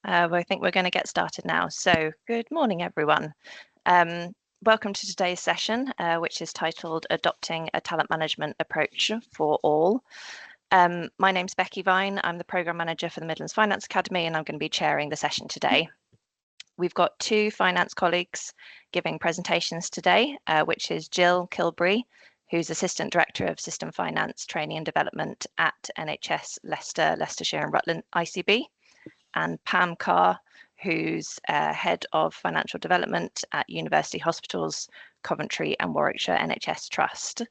I think we're going to get started now. So good morning, everyone. Welcome to today's session, which is titled Adopting a Talent Management Approach for All. My name's Becky Vine. I'm the Programme Manager for the Midlands Finance Academy, and I'm going to be chairing the session today. We've got two finance colleagues giving presentations today, which is Jill Kilbury, who's Assistant Director of System Finance Training and Development at NHS Leicester, Leicestershire and Rutland ICB, and Pam Carr, who's Head of Financial Development at University Hospitals, Coventry and Warwickshire NHS Trust.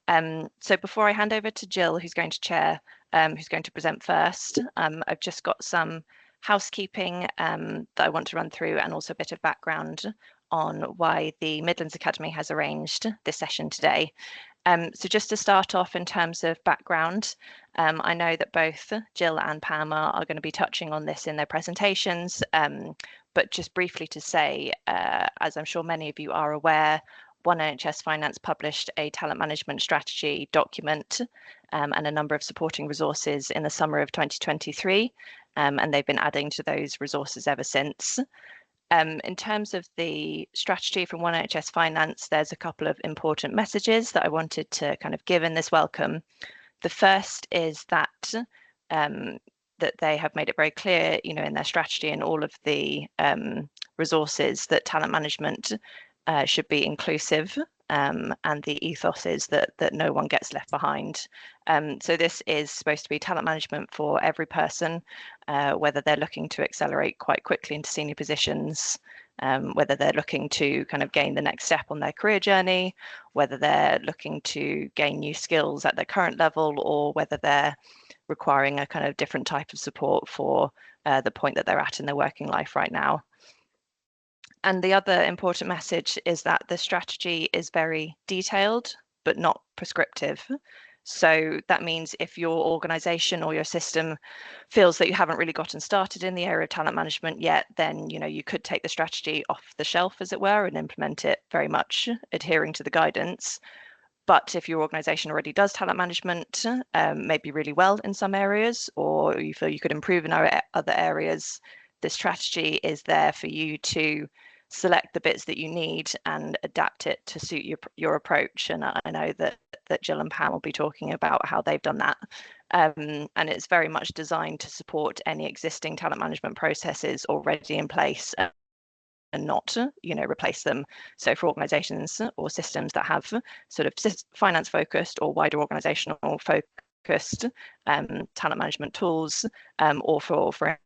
So before I hand over to Jill, who's going to chair, who's going to present first, I've just got some housekeeping that I want to run through, and also a bit of background on why the Midlands Academy has arranged this session today. So just to start off in terms of background, I know that both Jill and Pam are going to be touching on this in their presentations, but just briefly to say, as I'm sure many of you are aware, One NHS Finance published a talent management strategy document and a number of supporting resources in the summer of 2023, and they've been adding to those resources ever since. In terms of the strategy from One NHS Finance, there's a couple of important messages that I wanted to kind of give in this welcome. The first is that that they have made it very clear, you know, in their strategy and all of the resources, that talent management should be inclusive, and the ethos is that no one gets left behind. So this is supposed to be talent management for every person, whether they're looking to accelerate quite quickly into senior positions, whether they're looking to kind of gain the next step on their career journey, whether they're looking to gain new skills at their current level, or whether they're requiring a kind of different type of support for the point that they're at in their working life right now. And the other important message is that the strategy is very detailed, but not prescriptive. So that means if your organisation or your system feels that you haven't really gotten started in the area of talent management yet, then you could take the strategy off the shelf, as it were, and implement it very much adhering to the guidance. But if your organisation already does talent management, maybe really well in some areas, or you feel you could improve in other areas, the strategy is there for you to select the bits that you need and adapt it to suit your approach. And I know that Jill and Pam will be talking about how they've done that. And it's very much designed to support any existing talent management processes already in place, and not replace them. So for organizations or systems that have sort of finance focused or wider organizational focused talent management tools, or for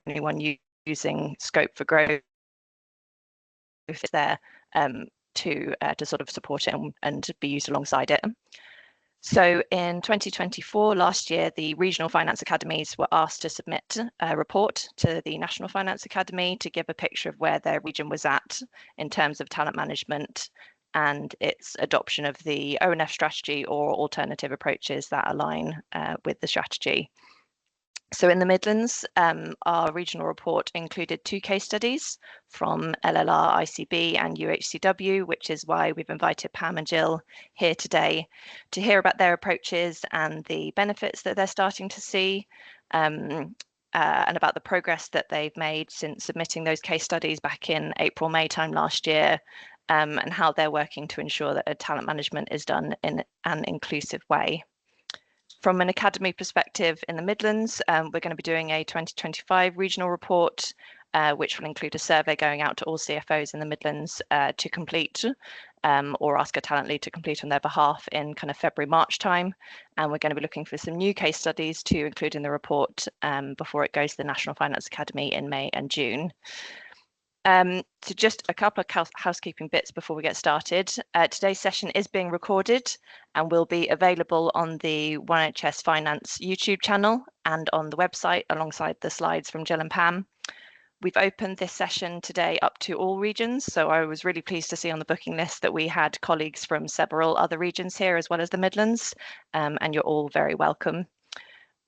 anyone using scope for growth, is there to sort of support it and be used alongside it. So in 2024, last year, the regional finance academies were asked to submit a report to the National Finance Academy to give a picture of where their region was at in terms of talent management and its adoption of the ONF strategy or alternative approaches that align with the strategy. So in the Midlands, our regional report included 2 case studies from LLR, ICB and UHCW, which is why we've invited Pam and Jill here today to hear about their approaches and the benefits that they're starting to see, and about the progress that they've made since submitting those case studies back in April, May time last year, and how they're working to ensure that talent management is done in an inclusive way. From an academy perspective in the Midlands, we're going to be doing a 2025 regional report, which will include a survey going out to all CFOs in the Midlands to complete, or ask a talent lead to complete on their behalf in kind of February, March time. And we're going to be looking for some new case studies to include in the report before it goes to the National Finance Academy in May and June. So just a couple of housekeeping bits before we get started. Today's session is being recorded and will be available on the One NHS Finance YouTube channel and on the website alongside the slides from Jill and Pam. We've opened this session today up to all regions, so I was really pleased to see on the booking list that we had colleagues from several other regions here as well as the Midlands, and you're all very welcome.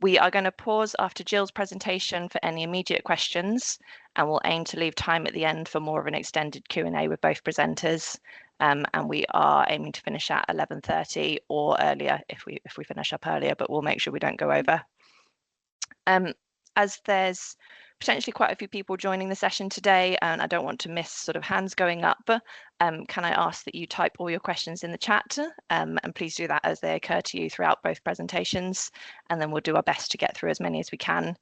We are going to pause after Jill's presentation for any immediate questions, and we'll aim to leave time at the end for more of an extended Q&A with both presenters. And we are aiming to finish at 11:30 or earlier if we finish up earlier, but we'll make sure we don't go over. As there's potentially quite a few people joining the session today, and I don't want to miss sort of hands going up. Can I ask that you type all your questions in the chat, and please do that as they occur to you throughout both presentations, and then we'll do our best to get through as many as we can.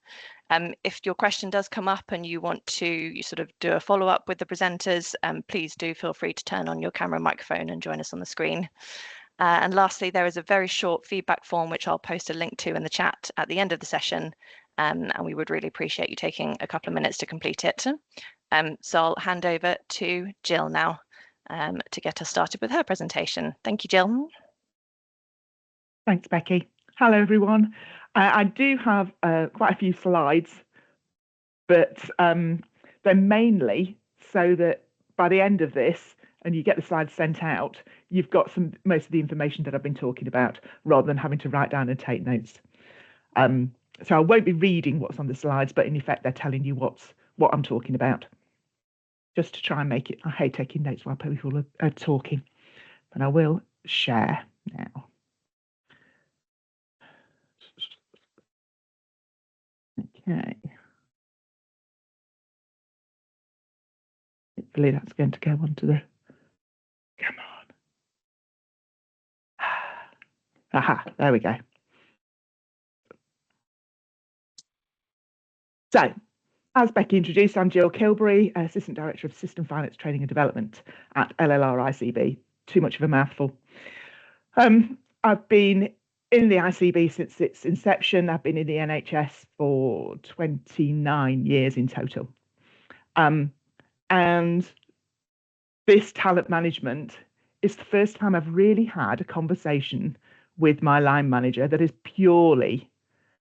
If your question does come up and you want to sort of do a follow-up with the presenters, please do feel free to turn on your camera and microphone and join us on the screen. And lastly, there is a very short feedback form which I'll post a link to in the chat at the end of the session, and we would really appreciate you taking a couple of minutes to complete it. So I'll hand over to Jill now to get us started with her presentation. Thank you, Jill. Thanks, Becky. Hello, everyone. I do have quite a few slides, but they're mainly so that by the end of this, and you get the slides sent out, you've got most of the information that I've been talking about, rather than having to write down and take notes. So I won't be reading what's on the slides, but in effect, they're telling you what I'm talking about. Just to try and make it, I hate taking notes while people are talking, but I will share now. Okay. Hopefully that's going to go onto the, come on. Aha, there we go. So, as Becky introduced, I'm Jill Kilbury, Assistant Director of System Finance Training and Development at LLR ICB. Too much of a mouthful. I've been in the ICB since its inception. I've been in the NHS for 29 years in total. And this talent management is the first time I've really had a conversation with my line manager that is purely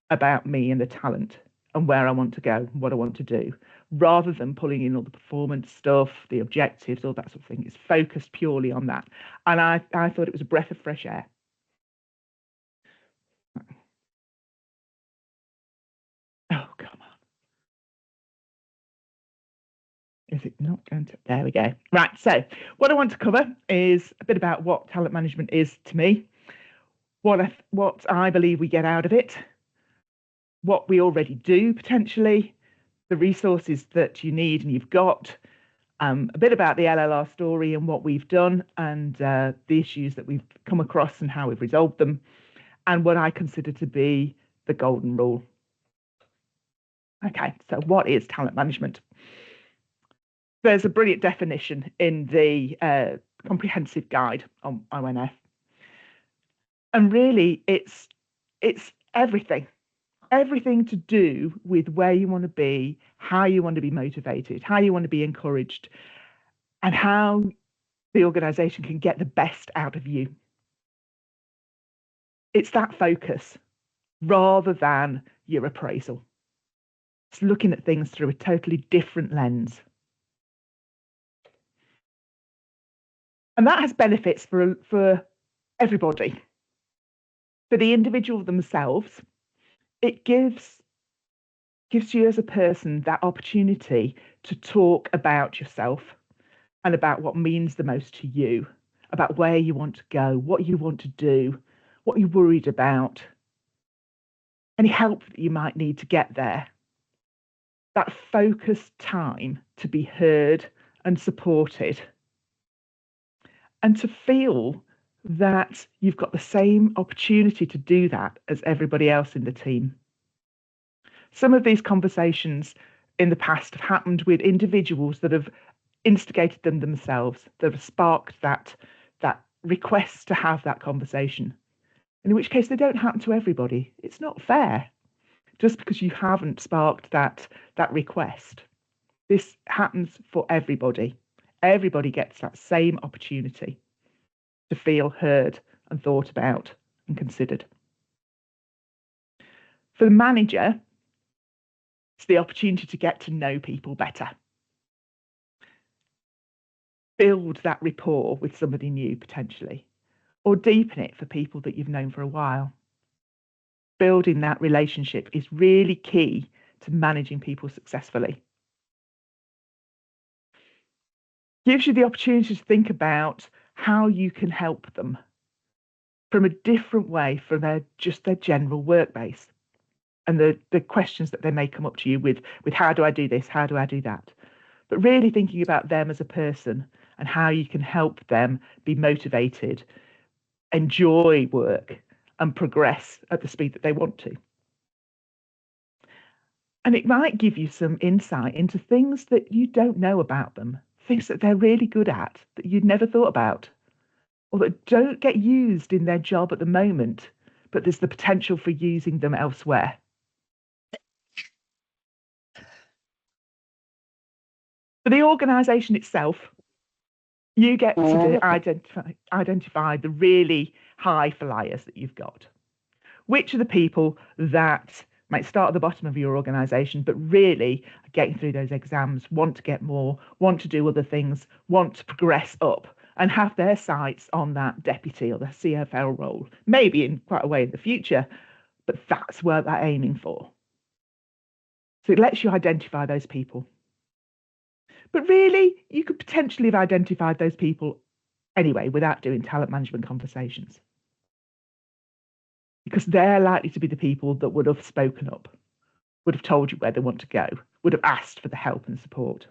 about me and the talent and where I want to go, what I want to do, rather than pulling in all the performance stuff, the objectives, all that sort of thing. It's focused purely on that. And I thought it was a breath of fresh air. Oh, come on. Is it not going to? There we go. Right. So what I want to cover is a bit about what talent management is to me, what I believe we get out of it, what we already do potentially, the resources that you need and you've got, a bit about the LLR story and what we've done and the issues that we've come across and how we've resolved them, and what I consider to be the golden rule. Okay, so what is talent management? There's a brilliant definition in the comprehensive guide on ONF. And really, it's everything to do with where you want to be, how you want to be motivated, how you want to be encouraged, and how the organisation can get the best out of you. It's that focus rather than your appraisal. It's looking at things through a totally different lens. And that has benefits for everybody. For the individual themselves, it gives you as a person that opportunity to talk about yourself and about what means the most to you, about where you want to go, what you want to do, what you're worried about, any help that you might need to get there. That focused time to be heard and supported, and to feel that you've got the same opportunity to do that as everybody else in the team. Some of these conversations in the past have happened with individuals that have instigated them themselves, that have sparked that request to have that conversation, in which case they don't happen to everybody. It's not fair. Just because you haven't sparked that request, this happens for everybody. Everybody gets that same opportunity to feel heard and thought about and considered. For the manager, it's the opportunity to get to know people better. Build that rapport with somebody new potentially, or deepen it for people that you've known for a while. Building that relationship is really key to managing people successfully. Gives you the opportunity to think about how you can help them from a different way from their general work base. and the questions that they may come up to you with how do I do this? How do I do that? But really thinking about them as a person and how you can help them be motivated, enjoy work, and progress at the speed that they want to. And it might give you some insight into things that you don't know about them, things that they're really good at that you'd never thought about, or that don't get used in their job at the moment, but there's the potential for using them elsewhere. For the organisation itself, you get to identify the really high flyers that you've got. Which are the people that might start at the bottom of your organisation, but really are getting through those exams, want to get more, want to do other things, want to progress up, and have their sights on that deputy or the CFL role, maybe in quite a way in the future, but that's where they're aiming for. So it lets you identify those people. But really, you could potentially have identified those people anyway without doing talent management conversations, because they're likely to be the people that would have spoken up, would have told you where they want to go, would have asked for the help and support.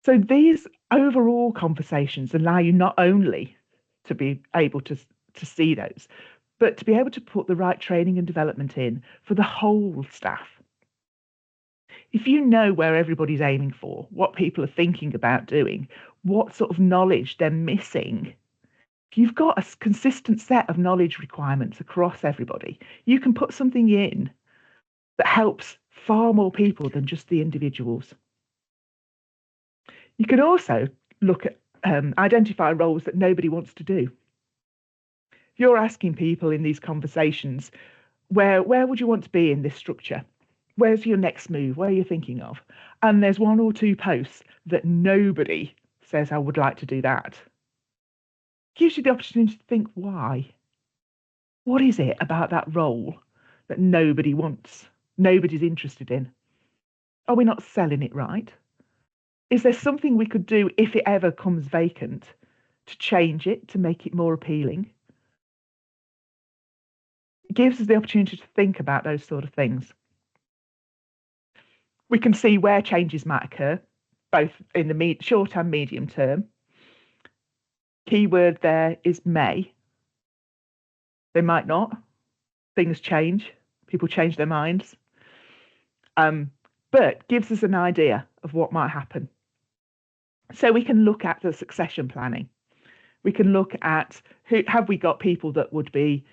So these overall conversations allow you not only to be able to see those, but to be able to put the right training and development in for the whole staff. If you know where everybody's aiming for, what people are thinking about doing, what sort of knowledge they're missing, if you've got a consistent set of knowledge requirements across everybody, you can put something in that helps far more people than just the individuals. You can also look at identify roles that nobody wants to do. If you're asking people in these conversations, where would you want to be in this structure? Where's your next move? Where are you thinking of? And there's one or two posts that nobody says, I would like to do that. Gives you the opportunity to think, why? What is it about that role that nobody wants, nobody's interested in? Are we not selling it right? Is there something we could do if it ever comes vacant to change it, to make it more appealing? It gives us the opportunity to think about those sort of things. We can see where changes might occur, both in the short and medium term. Keyword there is may. They might not. Things change. People change their minds. But gives us an idea of what might happen. So we can look at the succession planning. We can look at have we got people that would be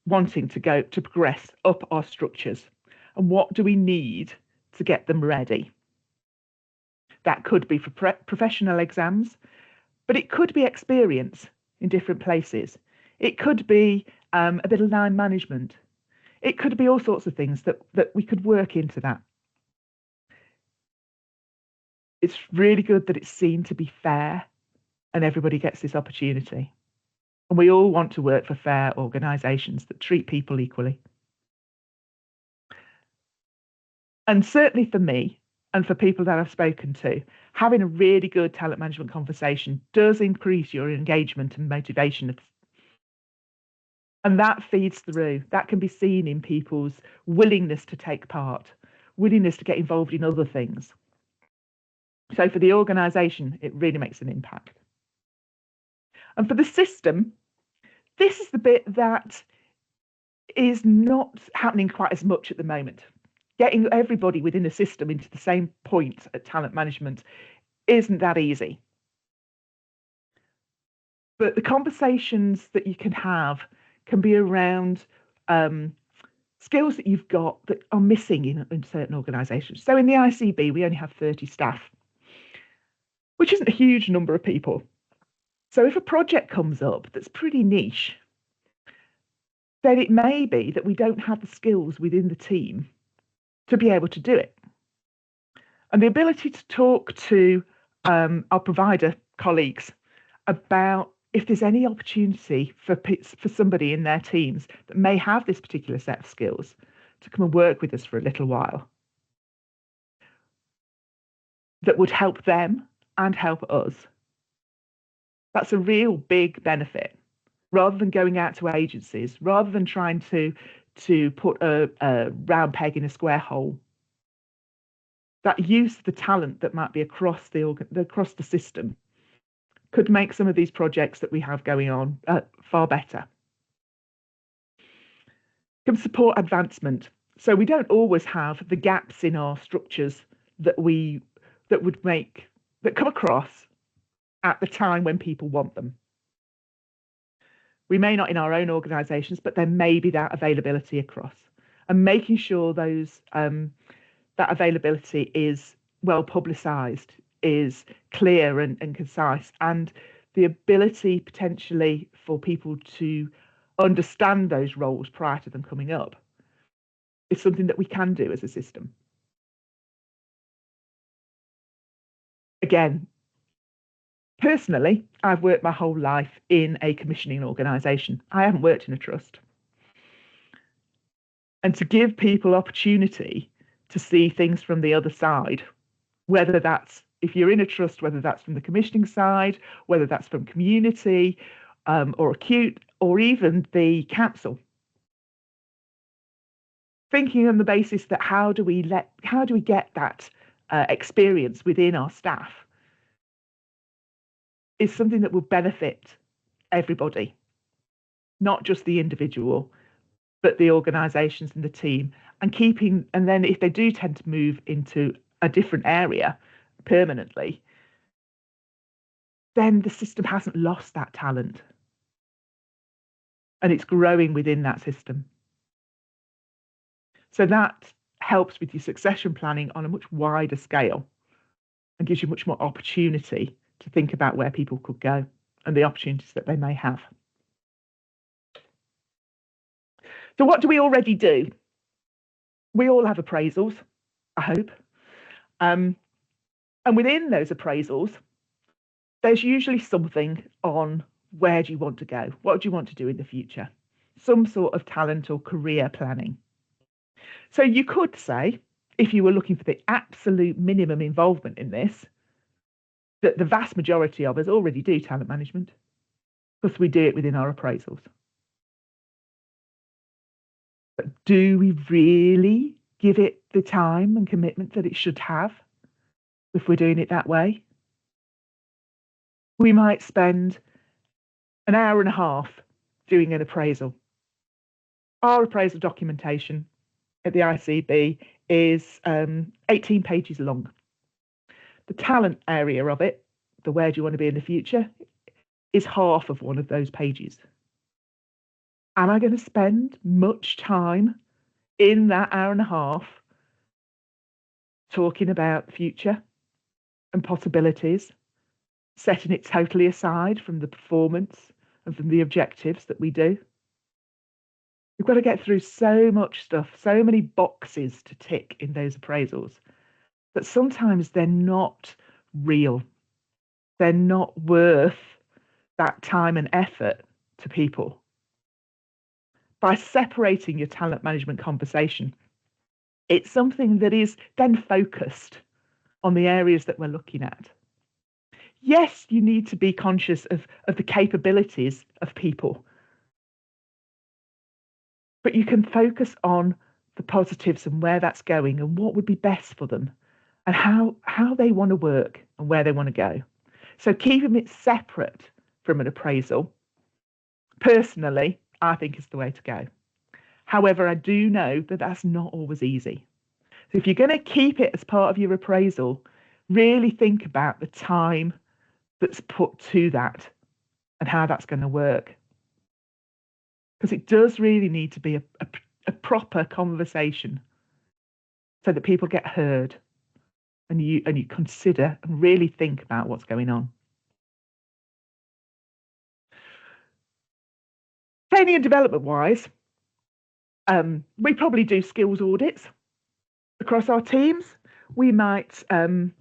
wanting to progress up our structures, and what do we need to get them ready? That could be for professional exams, but it could be experience in different places. It could be a bit of line management. It could be all sorts of things that we could work into that. It's really good that it's seen to be fair and everybody gets this opportunity. And we all want to work for fair organisations that treat people equally. And certainly for me and for people that I've spoken to, having a really good talent management conversation does increase your engagement and motivation. And that feeds through. That can be seen in people's willingness to take part, willingness to get involved in other things. So for the organisation, it really makes an impact. And for the system, this is the bit that is not happening quite as much at the moment. Getting everybody within a system into the same point at talent management isn't that easy. But the conversations that you can have can be around skills that you've got that are missing in certain organisations. So in the ICB, we only have 30 staff, which isn't a huge number of people. So if a project comes up that's pretty niche, then it may be that we don't have the skills within the team to be able to do it. And the ability to talk to our provider colleagues about if there's any opportunity for somebody in their teams that may have this particular set of skills to come and work with us for a little while, that would help them and help us. That's a real big benefit. rather than going out to agencies, rather than trying to put a round peg in a square hole. That use of the talent that might be across the system could make some of these projects that we have going on far better. Can support advancement. So we don't always have the gaps in our structures that come across at the time when people want them. We may not in our own organisations, but there may be that availability across, and making sure those that availability is well publicised, is clear and concise, and the ability potentially for people to understand those roles prior to them coming up is something that we can do as a system. Again, personally, I've worked my whole life in a commissioning organisation. I haven't worked in a trust. And to give people opportunity to see things from the other side, whether that's, if you're in a trust, whether that's from the commissioning side, whether that's from community or acute, or even the council. Thinking on the basis that how do we get that experience within our staff is something that will benefit everybody, not just the individual, but the organisations and the team, and then if they do tend to move into a different area permanently, then the system hasn't lost that talent and it's growing within that system. So that helps with your succession planning on a much wider scale and gives you much more opportunity to think about where people could go and the opportunities that they may have. So what do we already do? We all have appraisals, I hope. And within those appraisals, there's usually something on where do you want to go? What do you want to do in the future? Some sort of talent or career planning. So you could say, if you were looking for the absolute minimum involvement in this, that the vast majority of us already do talent management because we do it within our appraisals. But do we really give it the time and commitment that it should have if we're doing it that way? We might spend an hour and a half doing an appraisal. Our appraisal documentation at the ICB is 18 pages long. The talent area of it, the where do you want to be in the future, is half of one of those pages. Am I going to spend much time in that hour and a half talking about the future and possibilities, setting it totally aside from the performance and from the objectives that we do? We've got to get through so much stuff, so many boxes to tick in those appraisals, that sometimes they're not real. They're not worth that time and effort to people. By separating your talent management conversation, it's something that is then focused on the areas that we're looking at. Yes, you need to be conscious of the capabilities of people, but you can focus on the positives and where that's going and what would be best for them and how they want to work and where they want to go. So keeping it separate from an appraisal, personally, I think is the way to go. However, I do know that that's not always easy. So if you're going to keep it as part of your appraisal, really think about the time that's put to that and how that's going to work. Because it does really need to be a proper conversation so that people get heard and you consider and really think about what's going on. Training and development wise, we probably do skills audits across our teams. We might every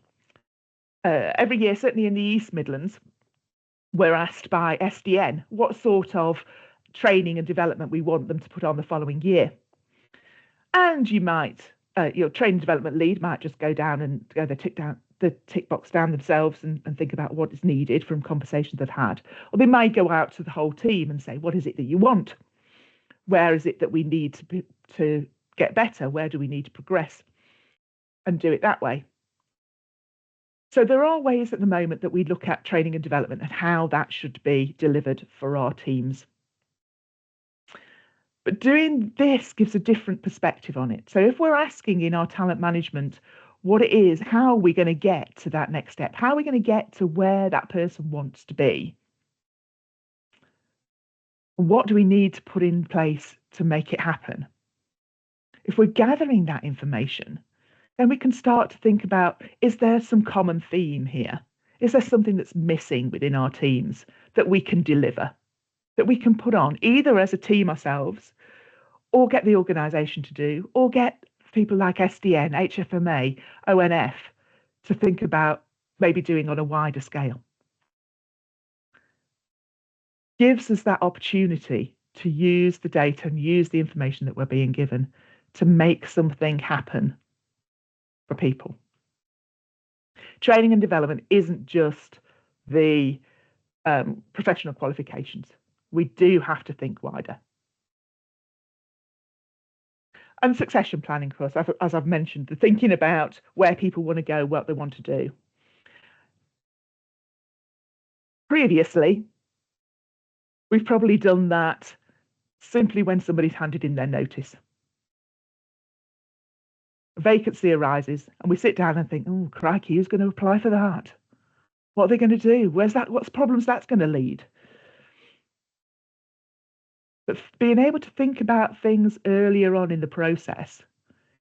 year, certainly in the East Midlands, we're asked by SDN what sort of training and development we want them to put on the following year. And you might, your training development lead might just go down and go, they the tick box down themselves and think about what is needed from conversations they've had. Or they might go out to the whole team and say, what is it that you want? Where is it that we need to get better? Where do we need to progress? And do it that way. So there are ways at the moment that we look at training and development and how that should be delivered for our teams. But doing this gives a different perspective on it. So if we're asking in our talent management what it is, how are we going to get to that next step? How are we going to get to where that person wants to be? What do we need to put in place to make it happen? If we're gathering that information, then we can start to think about, is there some common theme here? Is there something that's missing within our teams that we can deliver, that we can put on either as a team ourselves, or get the organisation to do, or get people like SDN, HFMA, ONF to think about maybe doing on a wider scale. Gives us that opportunity to use the data and use the information that we're being given to make something happen for people. Training and development isn't just the professional qualifications. We do have to think wider. And succession planning, of course, as I've mentioned, the thinking about where people want to go, what they want to do. Previously, we've probably done that simply when somebody's handed in their notice. A vacancy arises and we sit down and think, oh, crikey, who's going to apply for that? What are they going to do? What's problems that's going to lead? But being able to think about things earlier on in the process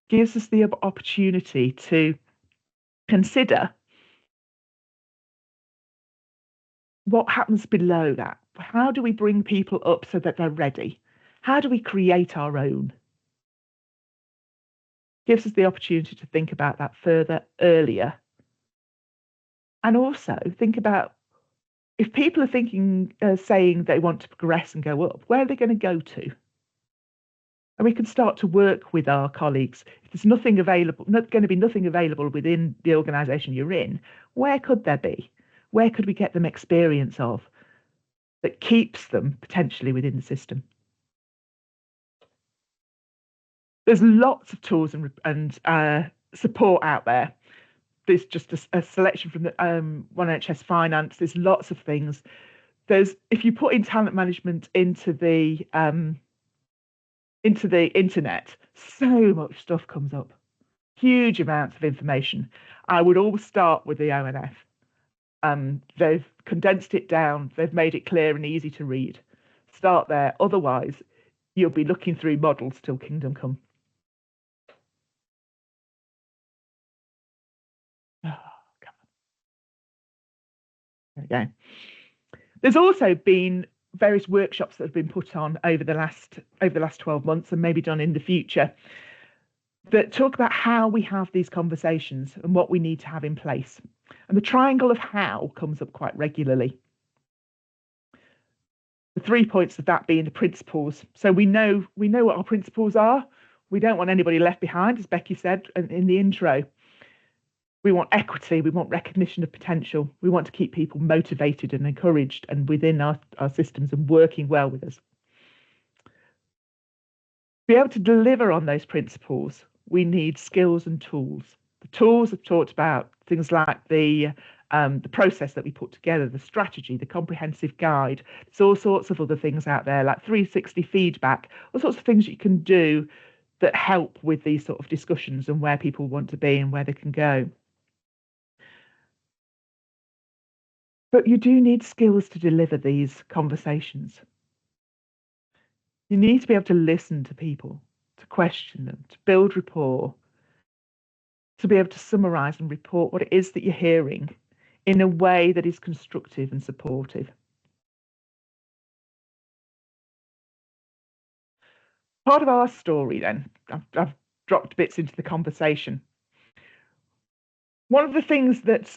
gives us the opportunity to consider what happens below that. How do we bring people up so that they're ready? How do we create our own? Gives us the opportunity to think about that further earlier. And also think about, if people are thinking, saying they want to progress and go up, where are they going to go to? And we can start to work with our colleagues. If there's nothing available, not going to be nothing available within the organisation you're in, where could there be? Where could we get them experience of that keeps them potentially within the system? There's lots of tools and support out there. There's just a selection from the One NHS Finance. There's lots of things. If you put in talent management into the internet, so much stuff comes up. Huge amounts of information. I would always start with the ONF. They've condensed it down. They've made it clear and easy to read. Start there. Otherwise, you'll be looking through models till kingdom come. Oh, come on. There we go. There's also been various workshops that have been put on over the last 12 months and maybe done in the future that talk about how we have these conversations and what we need to have in place. And the triangle of how comes up quite regularly. The 3 points of that being the principles. So we know what our principles are. We don't want anybody left behind, as Becky said in the intro. We want equity, we want recognition of potential. We want to keep people motivated and encouraged and within our systems and working well with us. To be able to deliver on those principles, we need skills and tools. The tools I've talked about, things like the process that we put together, the strategy, the comprehensive guide. There's all sorts of other things out there, like 360 feedback, all sorts of things you can do that help with these sort of discussions and where people want to be and where they can go. But you do need skills to deliver these conversations. You need to be able to listen to people, to question them, to build rapport, to be able to summarise and report what it is that you're hearing in a way that is constructive and supportive. Part of our story then, I've dropped bits into the conversation. One of the things that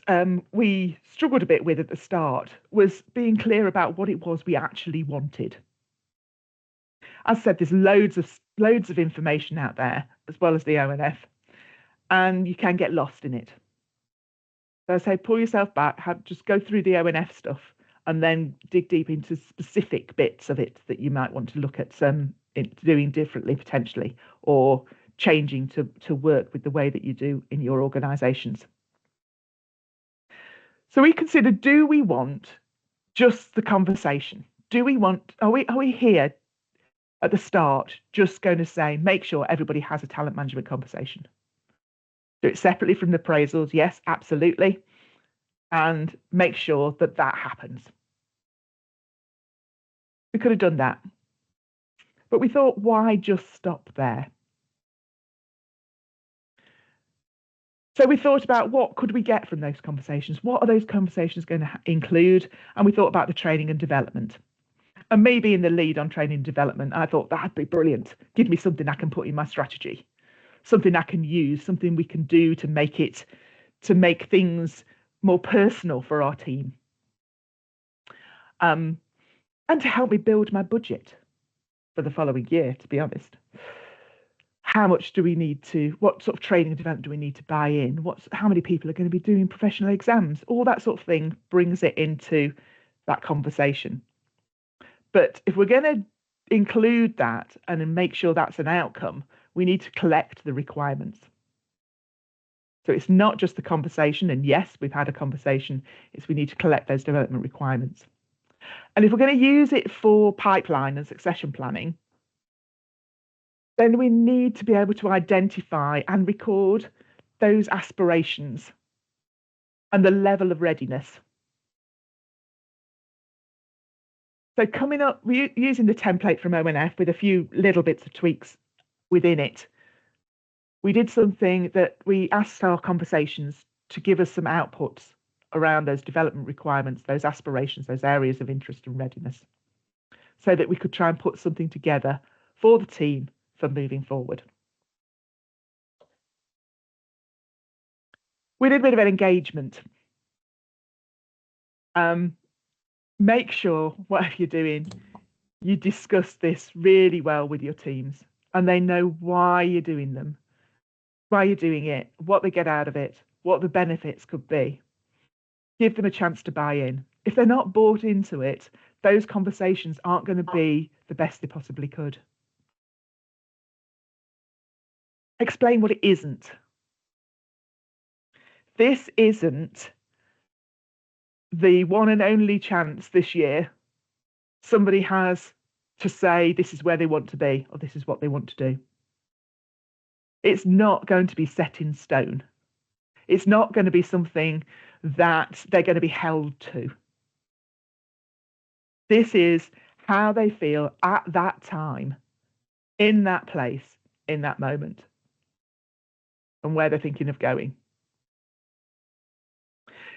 we struggled a bit with at the start was being clear about what it was we actually wanted. As I said, there's loads of information out there, as well as the ONF, and you can get lost in it. So I say pull yourself back, just go through the ONF stuff, and then dig deep into specific bits of it that you might want to look at doing differently potentially, or changing to work with the way that you do in your organisations. So we consider, do we want just the conversation? Are we here at the start just going to say, make sure everybody has a talent management conversation? Do it separately from the appraisals? Yes, absolutely. And make sure that that happens. We could have done that. But we thought, why just stop there? So we thought about what could we get from those conversations? What are those conversations going to include? And we thought about the training and development. And me being the lead on training and development, I thought that'd be brilliant. Give me something I can put in my strategy, something I can use, something we can do to make things more personal for our team. And to help me build my budget for the following year, to be honest. How much do we need what sort of training and development do we need to buy in? How many people are going to be doing professional exams? All that sort of thing brings it into that conversation. But if we're going to include that and then make sure that's an outcome, we need to collect the requirements. So it's not just the conversation, and yes, we've had a conversation, we need to collect those development requirements. And if we're going to use it for pipeline and succession planning, then we need to be able to identify and record those aspirations and the level of readiness. So coming up, we're using the template from ONF with a few little bits of tweaks within it. We did something that we asked our conversations to give us some outputs around those development requirements, those aspirations, those areas of interest and readiness, so that we could try and put something together for the team for moving forward. We did a bit of an engagement. Make sure whatever you're doing, you discuss this really well with your teams and they know why you're doing them, why you're doing it, what they get out of it, what the benefits could be. Give them a chance to buy in. If they're not bought into it, those conversations aren't going to be the best they possibly could. Explain what it isn't. This isn't the one and only chance this year somebody has to say this is where they want to be or this is what they want to do. It's not going to be set in stone. It's not going to be something that they're going to be held to. This is how they feel at that time, in that place, in that moment, and where they're thinking of going.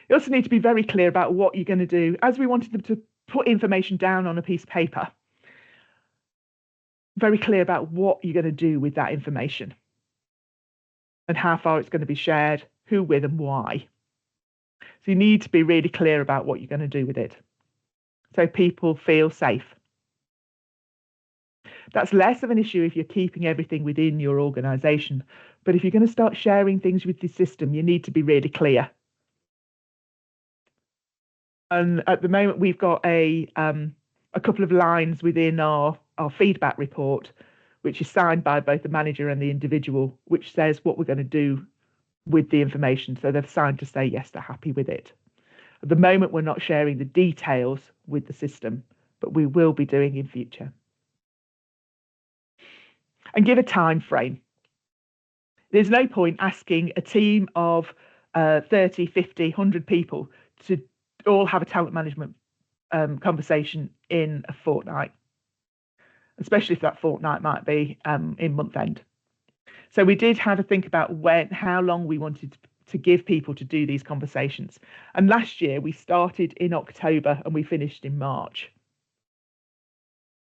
You also need to be very clear about what you're going to do. As we wanted them to put information down on a piece of paper, very clear about what you're going to do with that information and how far it's going to be shared, who with and why. So you need to be really clear about what you're going to do with it so people feel safe. That's less of an issue if you're keeping everything within your organisation. But if you're going to start sharing things with the system, you need to be really clear. And at the moment, we've got a couple of lines within our feedback report, which is signed by both the manager and the individual, which says what we're going to do with the information. So they've signed to say, yes, they're happy with it. At the moment, we're not sharing the details with the system, but we will be doing in future. And give a time frame. There's no point asking a team of 30, 50, 100 people to all have a talent management conversation in a fortnight, especially if that fortnight might be in month end. So we did have to think about how long we wanted to give people to do these conversations. And last year we started in October and we finished in March.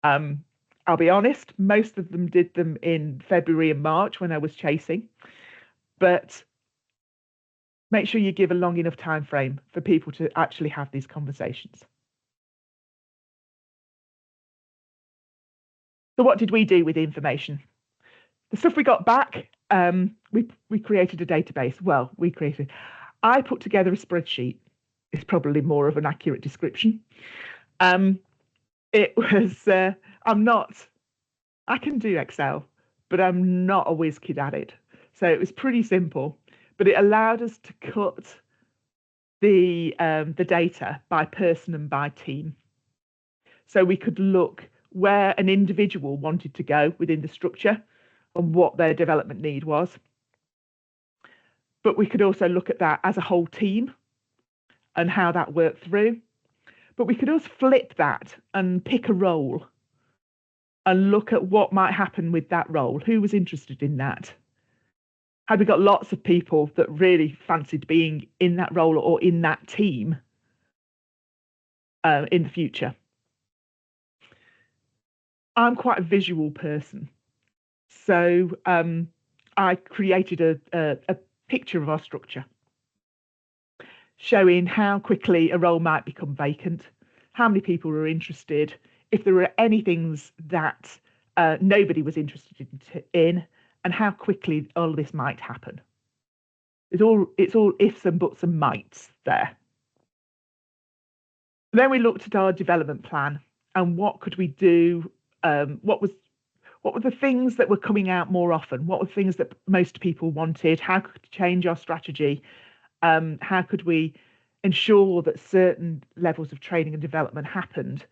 I'll be honest, most of them did them in February and March when I was chasing, but make sure you give a long enough time frame for people to actually have these conversations. So what did we do with the information? The stuff we got back, we created a database. Well, I put together a spreadsheet. It's probably more of an accurate description. It was, I can do Excel, but I'm not a whiz kid at it. So it was pretty simple, but it allowed us to cut the data by person and by team. So we could look where an individual wanted to go within the structure and what their development need was. But we could also look at that as a whole team and how that worked through. But we could also flip that and pick a role and look at what might happen with that role. Who was interested in that? Had we got lots of people that really fancied being in that role or in that team in the future? I'm quite a visual person. So I created a picture of our structure, showing how quickly a role might become vacant, how many people were interested, if there were any things that nobody was interested in, and how quickly all this might happen. It's all ifs and buts and mights there. Then we looked at our development plan and what could we do. What were the things that were coming out more often? What were things that most people wanted? How could we change our strategy? How could we ensure that certain levels of training and development happened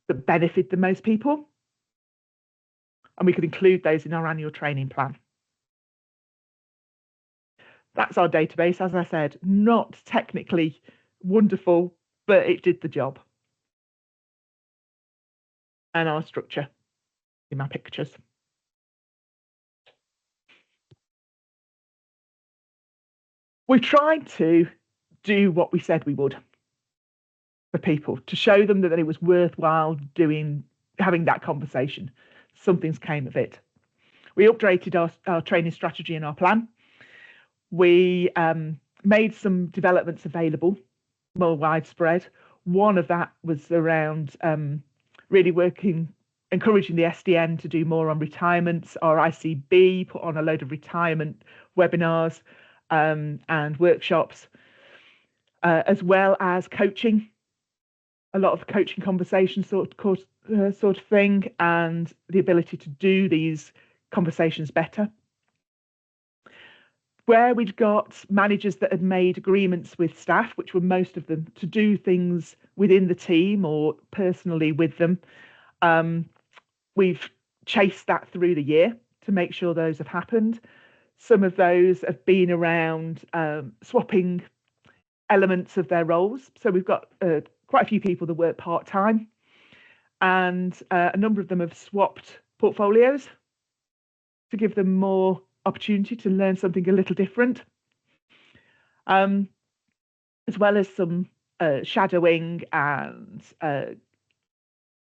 that benefit the most people? And we could include those in our annual training plan. That's our database, as I said, not technically wonderful, but it did the job. And our structure in my pictures. We tried to do what we said we would for people, to show them that it was worthwhile having that conversation. Something's came of it. We updated our training strategy and our plan. We made some developments available, more widespread. One of that was around really encouraging the SDN to do more on retirements. Our ICB put on a load of retirement webinars and workshops, as well as coaching, a lot of coaching conversations sort of thing, and the ability to do these conversations better. Where we'd got managers that had made agreements with staff, which were most of them, to do things within the team or personally with them, we've chased that through the year to make sure those have happened. Some of those have been around swapping elements of their roles. So we've got quite a few people that work part-time, and a number of them have swapped portfolios to give them more opportunity to learn something a little different, as well as some shadowing and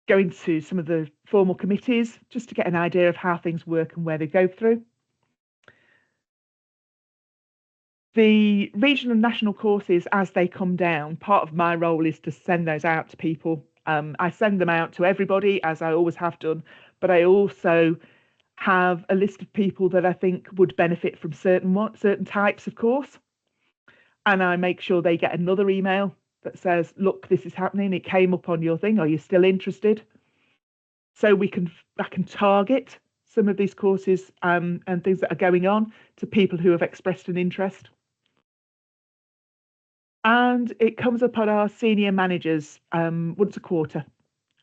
going to some of the formal committees just to get an idea of how things work and where they go through. The regional and national courses, as they come down, part of my role is to send those out to people. I send them out to everybody, as I always have done, but I also have a list of people that I think would benefit from certain types of course. And I make sure they get another email that says, look, this is happening. It came up on your thing. Are you still interested? So I can target some of these courses and things that are going on to people who have expressed an interest. And it comes up on our senior managers once a quarter.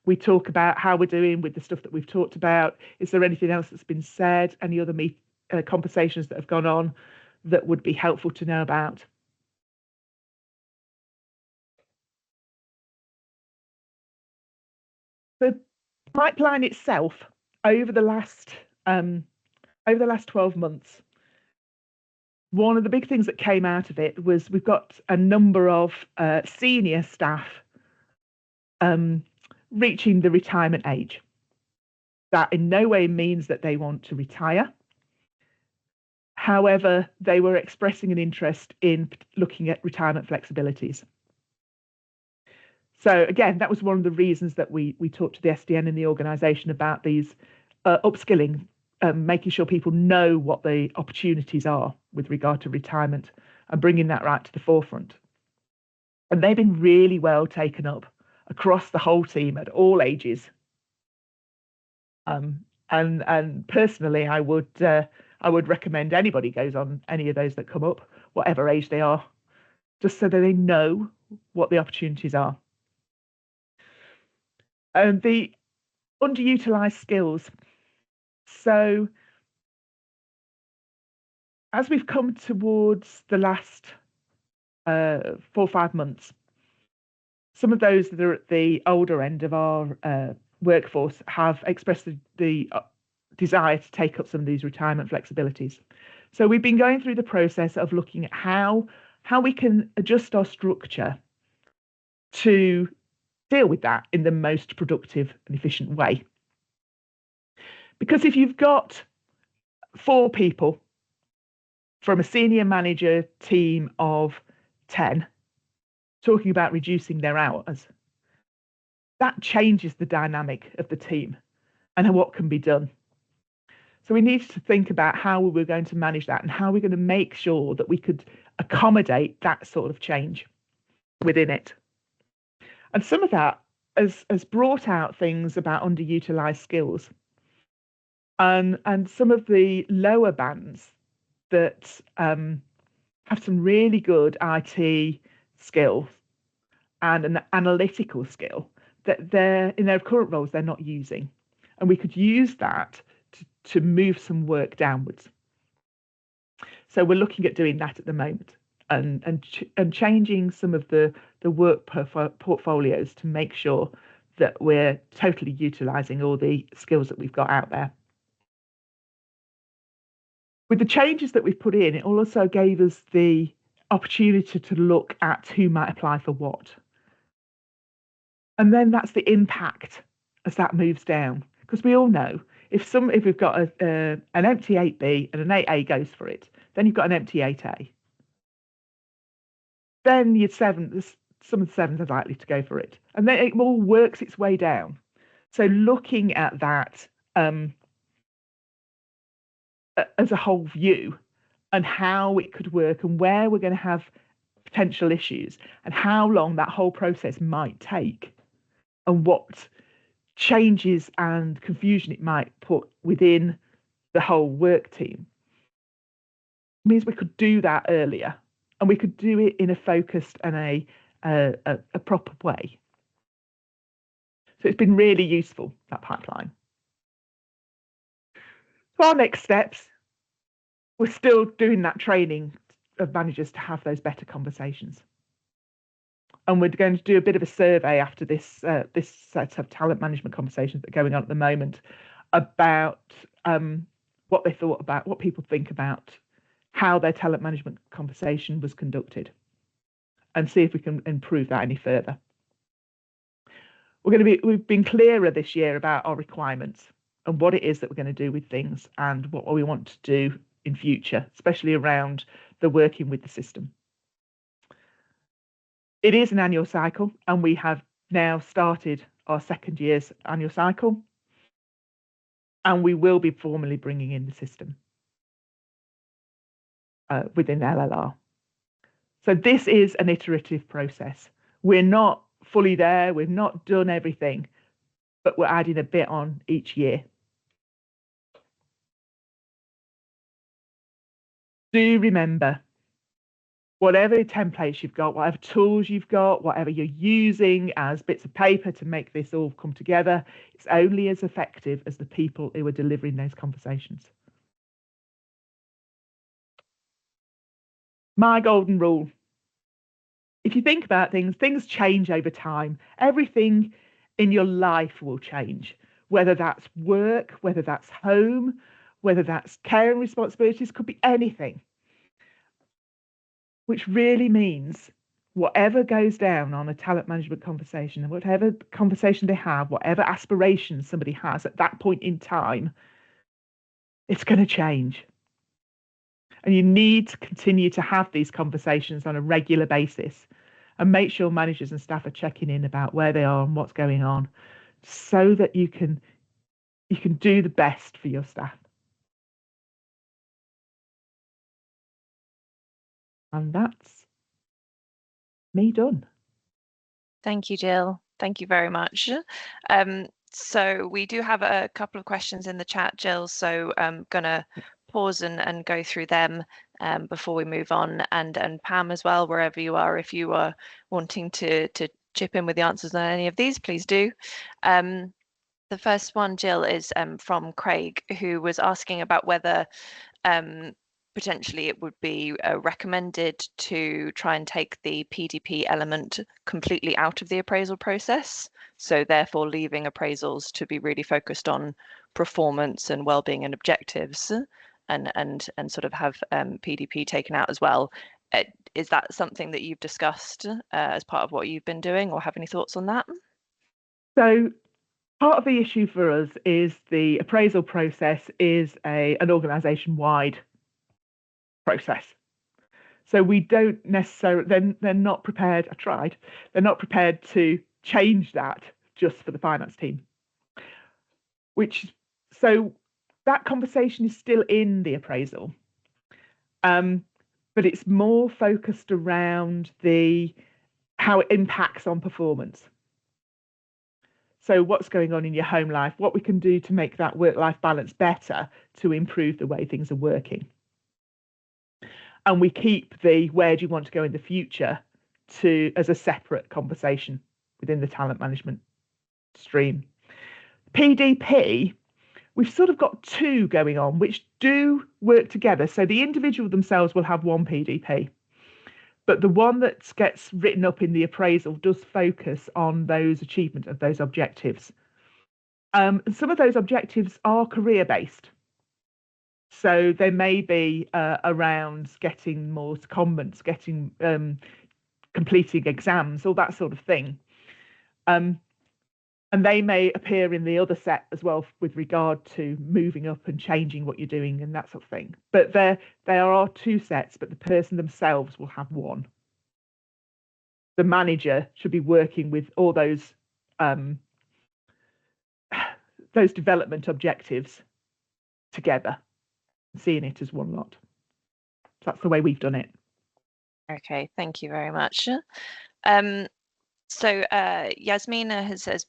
We talk about how we're doing with the stuff that we've talked about. Is there anything else that's been said? Any other conversations that have gone on that would be helpful to know about? The pipeline itself over the last 12 months, one of the big things that came out of it was we've got a number of senior staff reaching the retirement age. That in no way means that they want to retire. However, they were expressing an interest in looking at retirement flexibilities. So again, that was one of the reasons that we talked to the SDN and the organisation about these upskilling, making sure people know what the opportunities are with regard to retirement and bringing that right to the forefront. And they've been really well taken up across the whole team at all ages. And personally, I would recommend anybody goes on any of those that come up, whatever age they are, just so that they know what the opportunities are. And the underutilized skills. So as we've come towards the last 4 or 5 months, some of those that are at the older end of our workforce have expressed the desire to take up some of these retirement flexibilities. So we've been going through the process of looking at how we can adjust our structure to deal with that in the most productive and efficient way. Because if you've got 4 people from a senior manager team of 10 talking about reducing their hours, that changes the dynamic of the team and what can be done. So we needed to think about how we were going to manage that and how we're going to make sure that we could accommodate that sort of change within it. And some of that has brought out things about underutilized skills and some of the lower bands that have some really good IT skills and an analytical skill that they're in their current roles they're not using. And we could use that to move some work downwards. So we're looking at doing that at the moment and changing some of the work portfolios to make sure that we're totally utilising all the skills that we've got out there. With the changes that we've put in, it also gave us the opportunity to look at who might apply for what. And then that's the impact as that moves down. Because we all know if we've got an empty 8B and an 8A goes for it, then you've got an empty 8A. Then some of the 7s are likely to go for it. And then it all works its way down. So looking at that as a whole view and how it could work and where we're going to have potential issues and how long that whole process might take and what changes and confusion it might put within the whole work team means we could do that earlier and we could do it in a focused and a proper way. So it's been really useful, that pipeline. So our next steps, we're still doing that training of managers to have those better conversations. And we're going to do a bit of a survey after this set of talent management conversations that are going on at the moment about what they thought about, what people think about how their talent management conversation was conducted and see if we can improve that any further. We've been clearer this year about our requirements and what it is that we're going to do with things and what we want to do in future, especially around the working with the system. It is an annual cycle, and we have now started our second year's annual cycle, and we will be formally bringing in the system within LLR. So this is an iterative process. We're not fully there, we've not done everything, but we're adding a bit on each year. Do remember, whatever templates you've got, whatever tools you've got, whatever you're using as bits of paper to make this all come together, it's only as effective as the people who are delivering those conversations. My golden rule. If you think about things change over time. Everything in your life will change, whether that's work, whether that's home, whether that's care and responsibilities, could be anything. Which really means whatever goes down on a talent management conversation and whatever conversation they have, whatever aspirations somebody has at that point in time, it's going to change. And you need to continue to have these conversations on a regular basis and make sure managers and staff are checking in about where they are and what's going on so that you can do the best for your staff. And that's me done. Thank you, Jill. Thank you very much. So we do have a couple of questions in the chat, Jill, so I'm going to pause and go through them before we move on. And Pam as well, wherever you are, if you are wanting to chip in with the answers on any of these, please do. The first one, Jill, is from Craig, who was asking about whether potentially it would be recommended to try and take the PDP element completely out of the appraisal process. So therefore leaving appraisals to be really focused on performance and well-being and objectives, and sort of have PDP taken out as well. Is that something that you've discussed as part of what you've been doing, or have any thoughts on that? So part of the issue for us is the appraisal process is an organisation-wide process. So we don't necessarily, they're not prepared, I tried, they're not prepared to change that just for the finance team. So that conversation is still in the appraisal, but it's more focused around how it impacts on performance. So what's going on in your home life, what we can do to make that work-life balance better to improve the way things are working. And we keep the where do you want to go in the future as a separate conversation within the talent management stream. PDP, we've sort of got two going on which do work together. So the individual themselves will have one PDP, but the one that gets written up in the appraisal does focus on those achievement of those objectives. Some of those objectives are career-based. So they may be around getting more secondments, completing exams, all that sort of thing. And they may appear in the other set as well with regard to moving up and changing what you're doing and that sort of thing. But there are two sets, but the person themselves will have one. The manager should be working with all those development objectives together, seeing it as one lot. So that's the way we've done it. Okay, thank you very much. So Yasmina has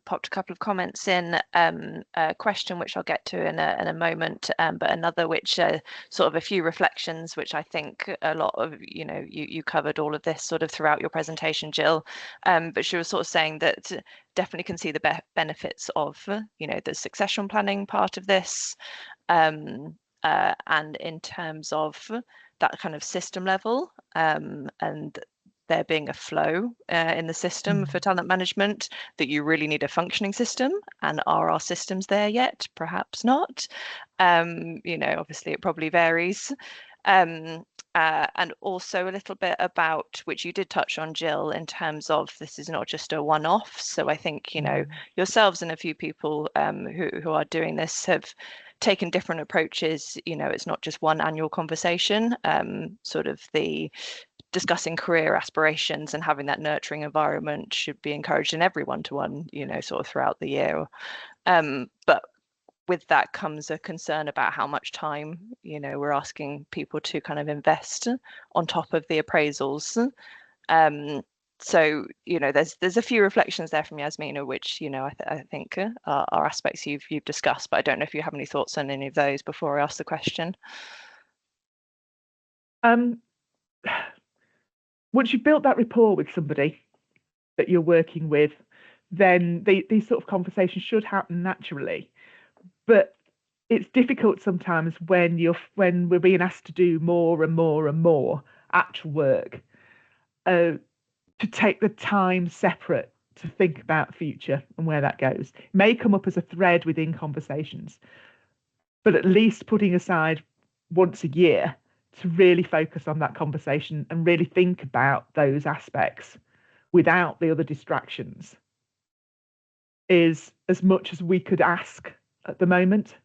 popped a couple of comments in, a question which I'll get to in a moment, but another which sort of a few reflections, which I think a lot of, you covered all of this sort of throughout your presentation, Jill, but she was sort of saying that definitely can see the benefits of, the succession planning part of this, and in terms of that kind of system level, and there being a flow in the system for talent management, that you really need a functioning system. And are our systems there yet? Perhaps not. Obviously it probably varies. And also a little bit about, which you did touch on, Jill, in terms of this is not just a one-off. So I think, yourselves and a few people who are doing this have taken different approaches. It's not just one annual conversation, sort of the discussing career aspirations and having that nurturing environment should be encouraged in every one-to-one, sort of throughout the year. But with that comes a concern about how much time, we're asking people to kind of invest on top of the appraisals. So, there's a few reflections there from Yasmina, which, I think are aspects you've discussed, but I don't know if you have any thoughts on any of those before I ask the question. Once you've built that rapport with somebody that you're working with, then these sort of conversations should happen naturally. But it's difficult sometimes when we're being asked to do more and more and more actual work, to take the time separate to think about the future and where that goes. It may come up as a thread within conversations, but at least putting aside once a year to really focus on that conversation and really think about those aspects without the other distractions is as much as we could ask at the moment,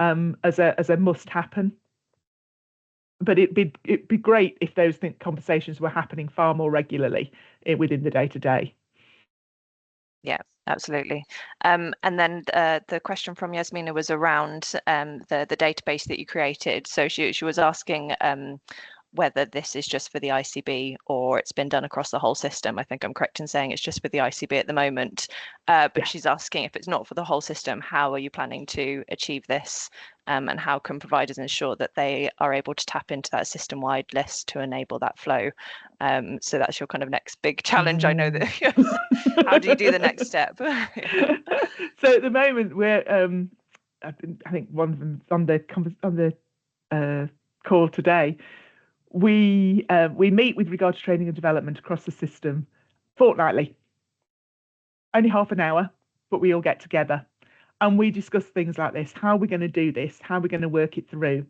as a must happen. But it'd be great if those conversations were happening far more regularly within the day-to-day. Yeah, absolutely. And then the question from Yasmina was around the database that you created. So she was asking, whether this is just for the ICB or it's been done across the whole system. I think I'm correct in saying it's just for the ICB at the moment. But she's asking, if it's not for the whole system, how are you planning to achieve this? And how can providers ensure that they are able to tap into that system-wide list to enable that flow? So that's your kind of next big challenge. I know that. Yes. How do you do the next step? Yeah. So at the moment, we're I think one of them on the call today. We meet with regard to training and development across the system fortnightly. Only half an hour, but we all get together and we discuss things like this. How are we going to do this? How are we going to work it through?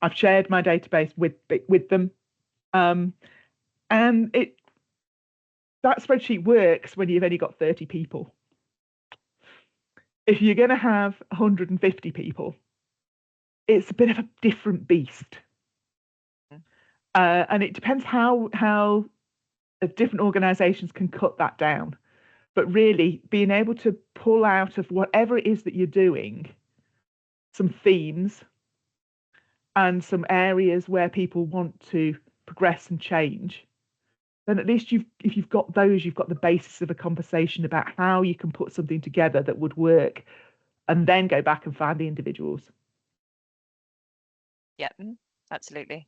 I've shared my database with them, and that spreadsheet works when you've only got 30 people. If you're going to have 150 people, it's a bit of a different beast. And it depends how different organisations can cut that down. But really, being able to pull out of whatever it is that you're doing some themes and some areas where people want to progress and change, then at least if you've got those, you've got the basis of a conversation about how you can put something together that would work, and then go back and find the individuals. Yeah, absolutely.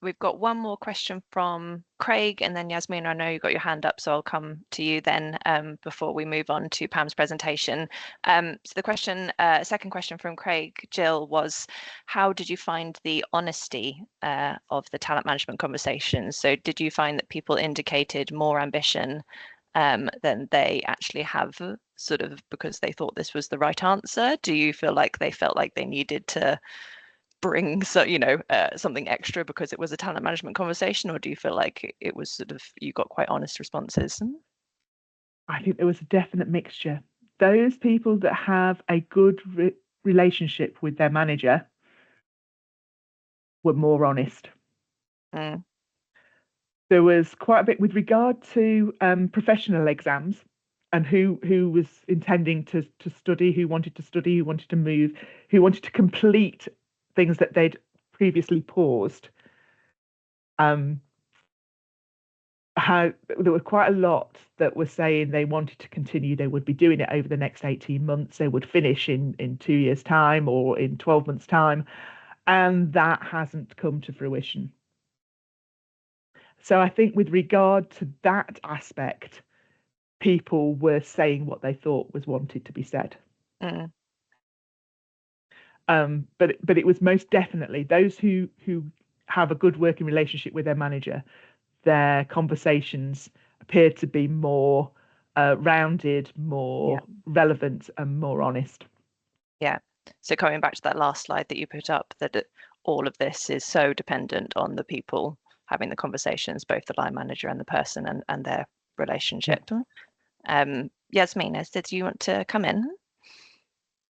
We've got one more question from Craig, and then Yasmin, I know you got your hand up, so I'll come to you then before we move on to Pam's presentation. So the question, second question from Craig, Jill, was how did you find the honesty of the talent management conversations? So did you find that people indicated more ambition than they actually have, sort of because they thought this was the right answer? Do you feel like they felt like they needed to bring something extra because it was a talent management conversation, or do you feel like it was sort of you got quite honest responses? I think there was a definite mixture. Those people that have a good relationship with their manager were more honest. There was quite a bit with regard to professional exams and who was intending to study, who wanted to study, who wanted to move, who wanted to complete things that they'd previously paused. There were quite a lot that were saying they wanted to continue, they would be doing it over the next 18 months, they would finish in 2 years' time or in 12 months' time, and that hasn't come to fruition. So I think with regard to that aspect, people were saying what they thought was wanted to be said. But it was most definitely those who have a good working relationship with their manager, their conversations appeared to be more rounded, more relevant, and more honest. Yeah. So coming back to that last slide that you put up, that all of this is so dependent on the people having the conversations, both the line manager and the person and their relationship. Yasmin, did you want to come in?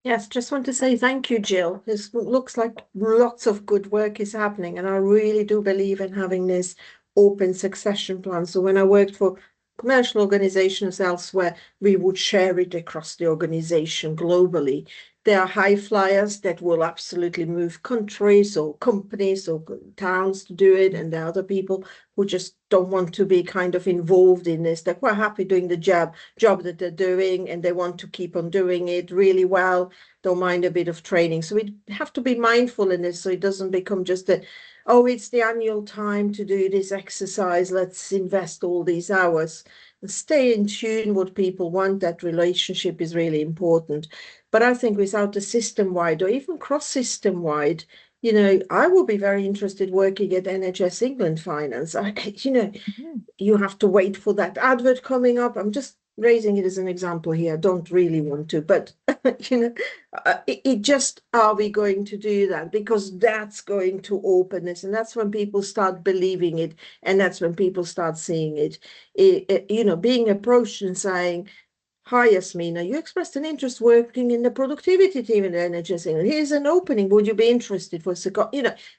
Yes, just want to say thank you, Jill. It looks like lots of good work is happening, and I really do believe in having this open succession plan. So when I worked for commercial organizations elsewhere, we would share it across the organization globally. There are high flyers that will absolutely move countries or companies or towns to do it, and there are other people who just don't want to be kind of involved in this. They're quite happy doing the job that they're doing, and they want to keep on doing it really well, don't mind a bit of training. So we have to be mindful in this so it doesn't become just it's the annual time to do this exercise, let's invest all these hours. And stay in tune what people want. That relationship is really important. But I think without a system-wide or even cross-system-wide, I will be very interested working at NHS England Finance. You have to wait for that advert coming up. I'm just raising it as an example here. I don't really want to, but it just, are we going to do that? Because that's going to open this, and that's when people start believing it, and that's when people start seeing it. Being approached and saying, "Hi, Yasmina, you expressed an interest working in the productivity team in the NHS England. Here's an opening. Would you be interested for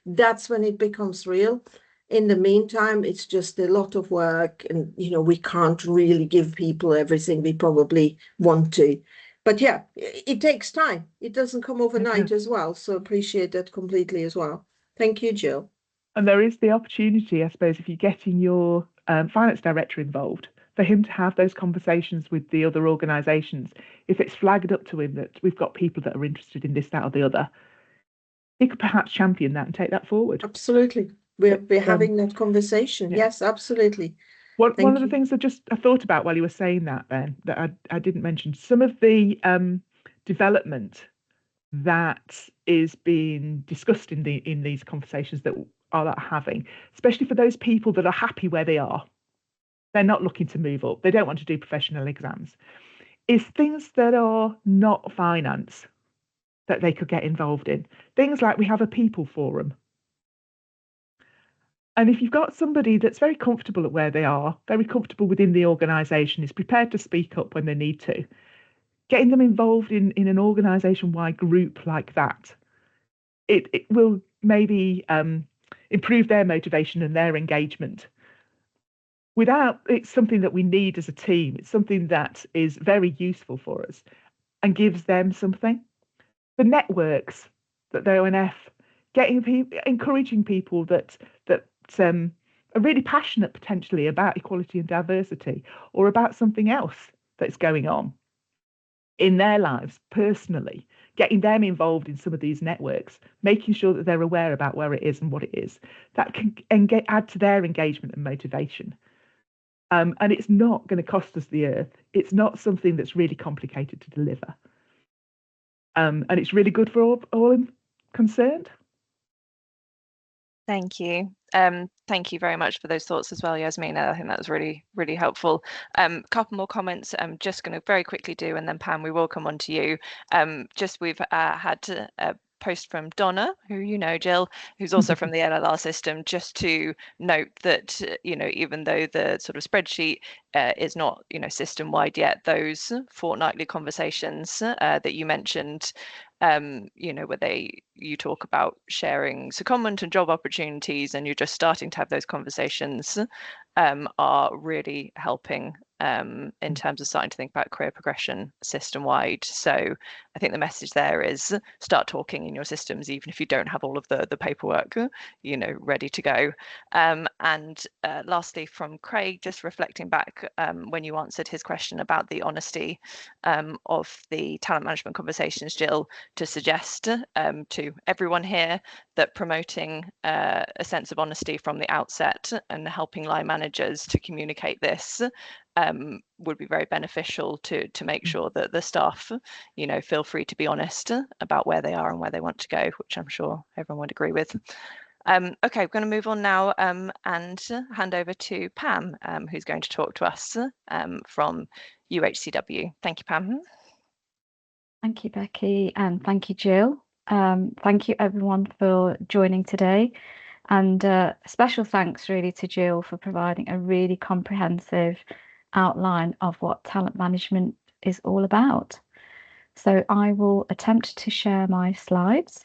that's when it becomes real. In the meantime, it's just a lot of work, and we can't really give people everything we probably want to. But it takes time. It doesn't come overnight as well. So appreciate that completely as well. Thank you, Jill. And there is the opportunity, I suppose, if you're getting your finance director involved, for him to have those conversations with the other organisations. If it's flagged up to him that we've got people that are interested in this, that, or the other, he could perhaps champion that and take that forward. Absolutely. We're having that conversation. Yeah. Yes, absolutely. One of the things I thought about while you were saying that, Ben, that I didn't mention, some of the development that is being discussed in these conversations that are having, especially for those people that are happy where they are, they're not looking to move up, they don't want to do professional exams, is things that are not finance that they could get involved in. Things like we have a people forum. And if you've got somebody that's very comfortable at where they are, very comfortable within the organisation, is prepared to speak up when they need to, getting them involved in an organisation-wide group like that, it will maybe improve their motivation and their engagement. It's something that we need as a team. It's something that is very useful for us and gives them something. The networks that the ONF, encouraging people that are really passionate potentially about equality and diversity, or about something else that's going on in their lives personally, getting them involved in some of these networks, making sure that they're aware about where it is and what it is, that can add to their engagement and motivation. And it's not going to cost us the earth. It's not something that's really complicated to deliver. And it's really good for all concerned. Thank you. Thank you very much for those thoughts as well, Yasmina. I think that was really, really helpful. Couple more comments I'm just going to very quickly do, and then Pam, we will come on to you. We've had a post from Donna, who you know, Jill, who's also from the LLR system, just to note that, even though the sort of spreadsheet is not, system-wide yet, those fortnightly conversations that you mentioned, where you talk about sharing secondment and job opportunities, and you're just starting to have those conversations, are really helping in terms of starting to think about career progression system-wide. So I think the message there is start talking in your systems, even if you don't have all of the paperwork, ready to go. And lastly, from Craig, just reflecting back when you answered his question about the honesty of the talent management conversations, Jill, to suggest to everyone here that promoting a sense of honesty from the outset and helping line managers to communicate this would be very beneficial to make sure that the staff, feel free to be honest about where they are and where they want to go, which I'm sure everyone would agree with. Okay, we're going to move on now and hand over to Pam, who's going to talk to us from UHCW. Thank you, Pam. Thank you, Becky, and thank you, Jill. Thank you, everyone, for joining today. And special thanks, really, to Jill for providing a really comprehensive outline of what talent management is all about. So I will attempt to share my slides.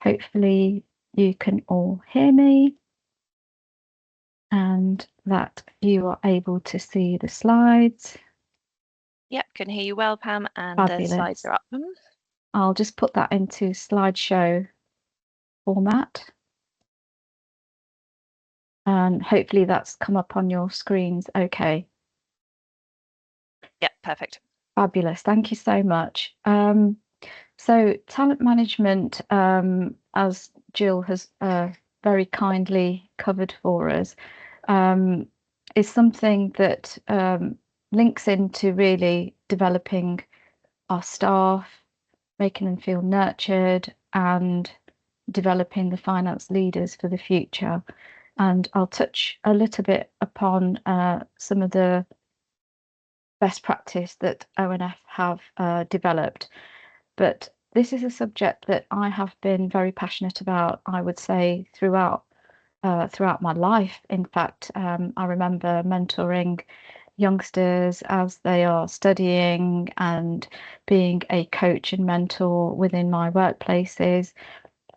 Hopefully you can all hear me and that you are able to see the slides. Yep, can hear you well, Pam, and Fabulous. the slides are up. I'll just put that into slideshow format. And hopefully that's come up on your screens okay. Yep, perfect. Fabulous, thank you so much. So talent management, as Jill has very kindly covered for us, is something that links into really developing our staff, making them feel nurtured, and developing the finance leaders for the future. And I'll touch a little bit upon some of the best practice that ONF have developed. But this is a subject that I have been very passionate about, I would say, throughout my life. In fact, I remember mentoring youngsters as they are studying and being a coach and mentor within my workplaces.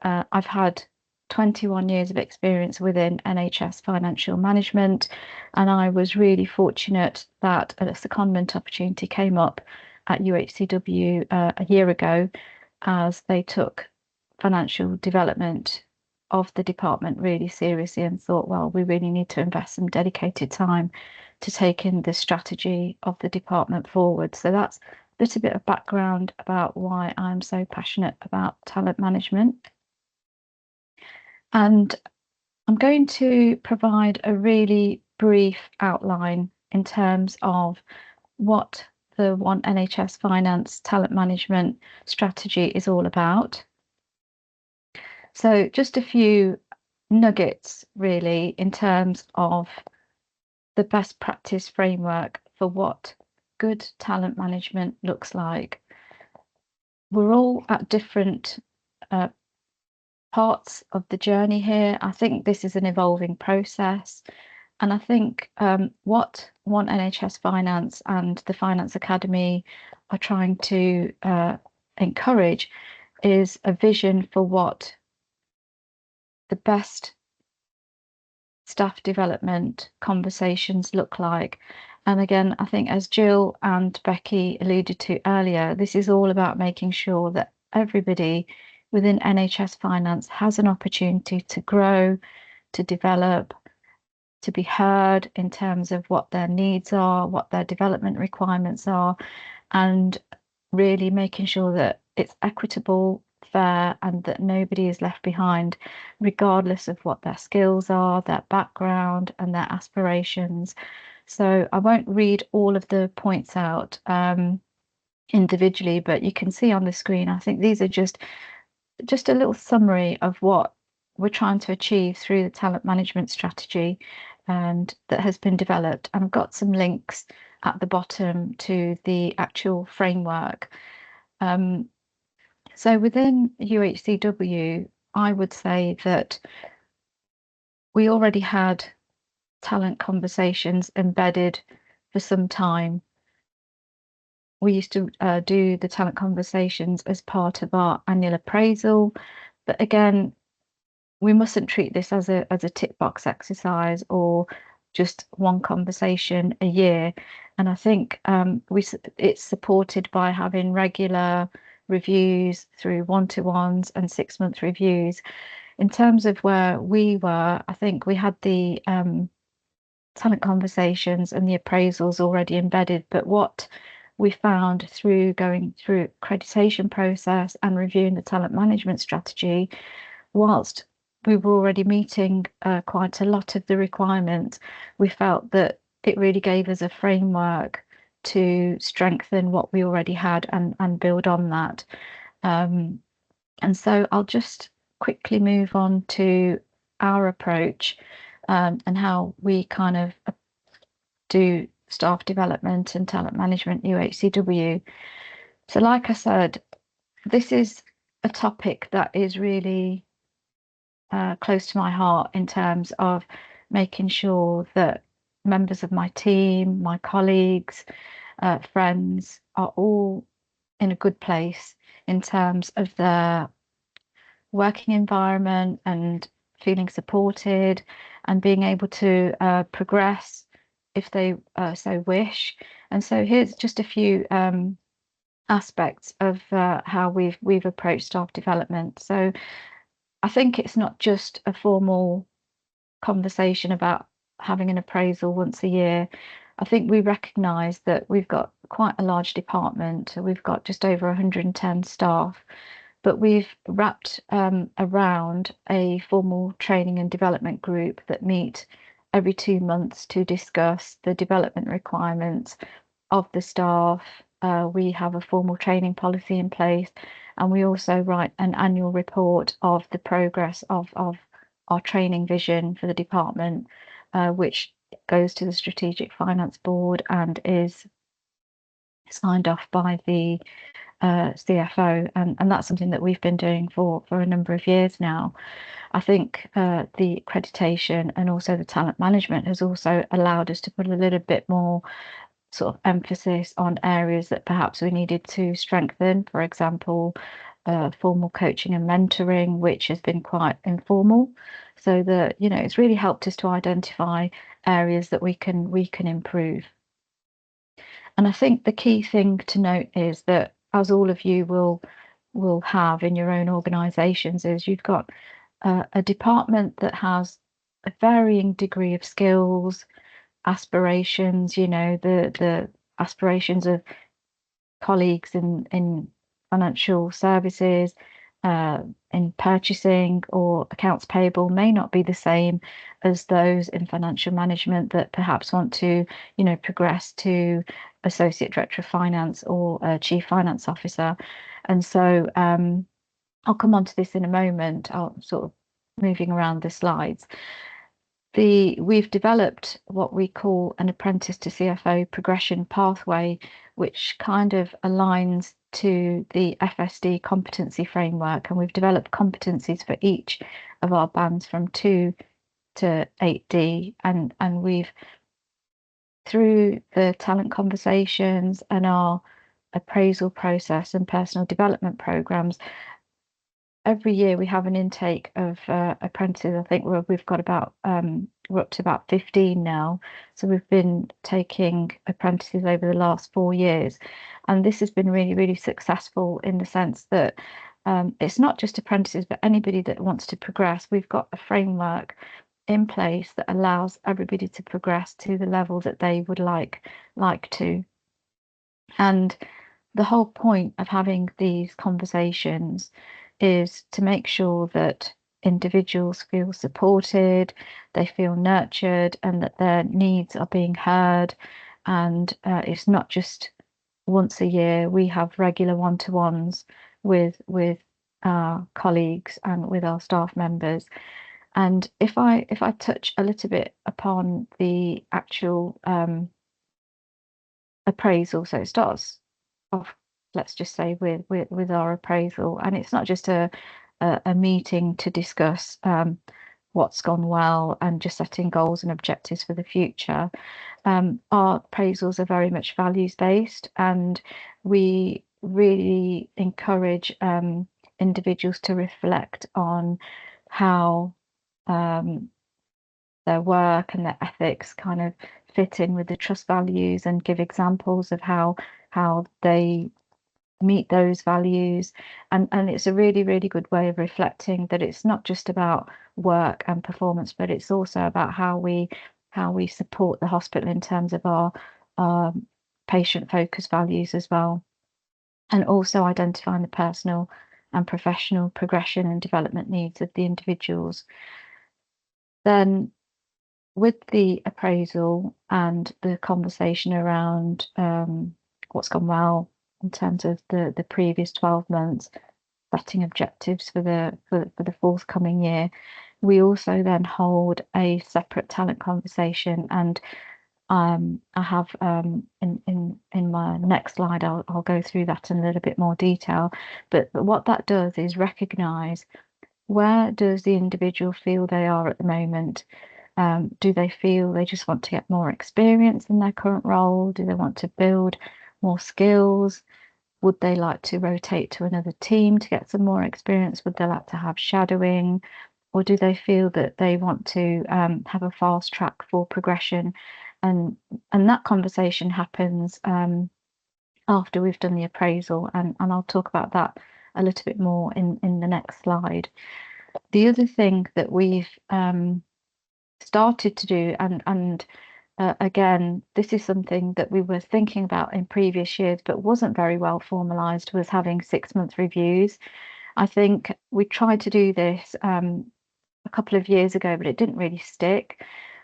I've had 21 years of experience within NHS financial management, and I was really fortunate that a secondment opportunity came up at UHCW a year ago, as they took financial development of the department really seriously and thought, well, we really need to invest some dedicated time to taking the strategy of the department forward. So that's a little bit of background about why I'm so passionate about talent management. And I'm going to provide a really brief outline in terms of what the One NHS Finance talent management strategy is all about. So just a few nuggets really in terms of the best practice framework for what good talent management looks like. We're all at different parts of the journey here. I think this is an evolving process. And I think what One NHS Finance and the Finance Academy are trying to encourage is a vision for what the best staff development conversations look like. And again, I think as Jill and Becky alluded to earlier, this is all about making sure that everybody within NHS Finance has an opportunity to grow, to develop, to be heard in terms of what their needs are, what their development requirements are, and really making sure that it's equitable, fair, and that nobody is left behind, regardless of what their skills are, their background, and their aspirations. So I won't read all of the points out individually, but you can see on the screen, I think these are just a little summary of what we're trying to achieve through the talent management strategy and that has been developed. And I've got some links at the bottom to the actual framework. So within UHCW, I would say that we already had talent conversations embedded for some time. We used to do the talent conversations as part of our annual appraisal, but again, we mustn't treat this as a tick box exercise or just one conversation a year. And I think it's supported by having regular reviews through one-to-ones and 6-month reviews. In terms of where we were, I think we had the talent conversations and the appraisals already embedded, but what we found through going through accreditation process and reviewing the talent management strategy, whilst we were already meeting quite a lot of the requirements, we felt that it really gave us a framework to strengthen what we already had and build on that. And so I'll just quickly move on to our approach and how we kind of do staff development and talent management UHCW. So like I said, this is a topic that is really close to my heart in terms of making sure that members of my team, my colleagues, friends are all in a good place in terms of their working environment and feeling supported and being able to progress if they so wish. And so here's just a few aspects of how we've approached staff development. So I think it's not just a formal conversation about having an appraisal once a year. I think we recognise that we've got quite a large department. We've got just over 110 staff, but we've wrapped around a formal training and development group that meet every 2 months to discuss the development requirements of the staff. We have a formal training policy in place, and we also write an annual report of the progress of our training vision for the department, which goes to the Strategic Finance Board and is signed off by the CFO, and that's something that we've been doing for a number of years now. I think the accreditation and also the talent management has also allowed us to put a little bit more sort of emphasis on areas that perhaps we needed to strengthen. For example, formal coaching and mentoring, which has been quite informal, so that it's really helped us to identify areas that we can improve. And I think the key thing to note is that, as all of you will will have in your own organisations is you've got a department that has a varying degree of skills, aspirations, the aspirations of colleagues in financial services, in purchasing or accounts payable may not be the same as those in financial management that perhaps want to, progress to associate director of finance or chief finance officer. And so I'll come on to this in a moment. I'll sort of moving around the slides. We've developed what we call an apprentice to CFO progression pathway, which kind of aligns to the FSD competency framework, and we've developed competencies for each of our bands from 2 to 8D, and we've, through the talent conversations and our appraisal process and personal development programs, every year we have an intake of apprentices. I think we've got about we're up to about 15 now. So we've been taking apprentices over the last 4 years, and this has been really, really successful in the sense that it's not just apprentices, but anybody that wants to progress. We've got a framework in place that allows everybody to progress to the level that they would like to. And the whole point of having these conversations is to make sure that individuals feel supported, they feel nurtured, and that their needs are being heard. And it's not just once a year. We have regular one-to-ones with our colleagues and with our staff members. And if I touch a little bit upon the actual appraisal, so it starts off, let's just say, with our appraisal, and it's not just a meeting to discuss what's gone well and just setting goals and objectives for the future. Our appraisals are very much values based, and we really encourage individuals to reflect on how their work and their ethics kind of fit in with the trust values, and give examples of how they meet those values. And it's a really, really good way of reflecting that it's not just about work and performance, but it's also about how we support the hospital in terms of our patient focused values as well, and also identifying the personal and professional progression and development needs of the individuals. Then with the appraisal and the conversation around what's gone well in terms of the previous 12 months, setting objectives for the forthcoming year, we also then hold a separate talent conversation. And I have in my next slide, I'll go through that in a little bit more detail. But what that does is recognise, where does the individual feel they are at the moment? Do they feel they just want to get more experience in their current role? Do they want to build more skills? Would they like to rotate to another team to get some more experience? Would they like to have shadowing? Or do they feel that they want to have a fast track for progression? And that conversation happens after we've done the appraisal, and I'll talk about that a little bit more in the next slide. The other thing that we've started to do, and again, this is something that we were thinking about in previous years but wasn't very well formalized, was having 6-month reviews. I think we tried to do this a couple of years ago, but it didn't really stick.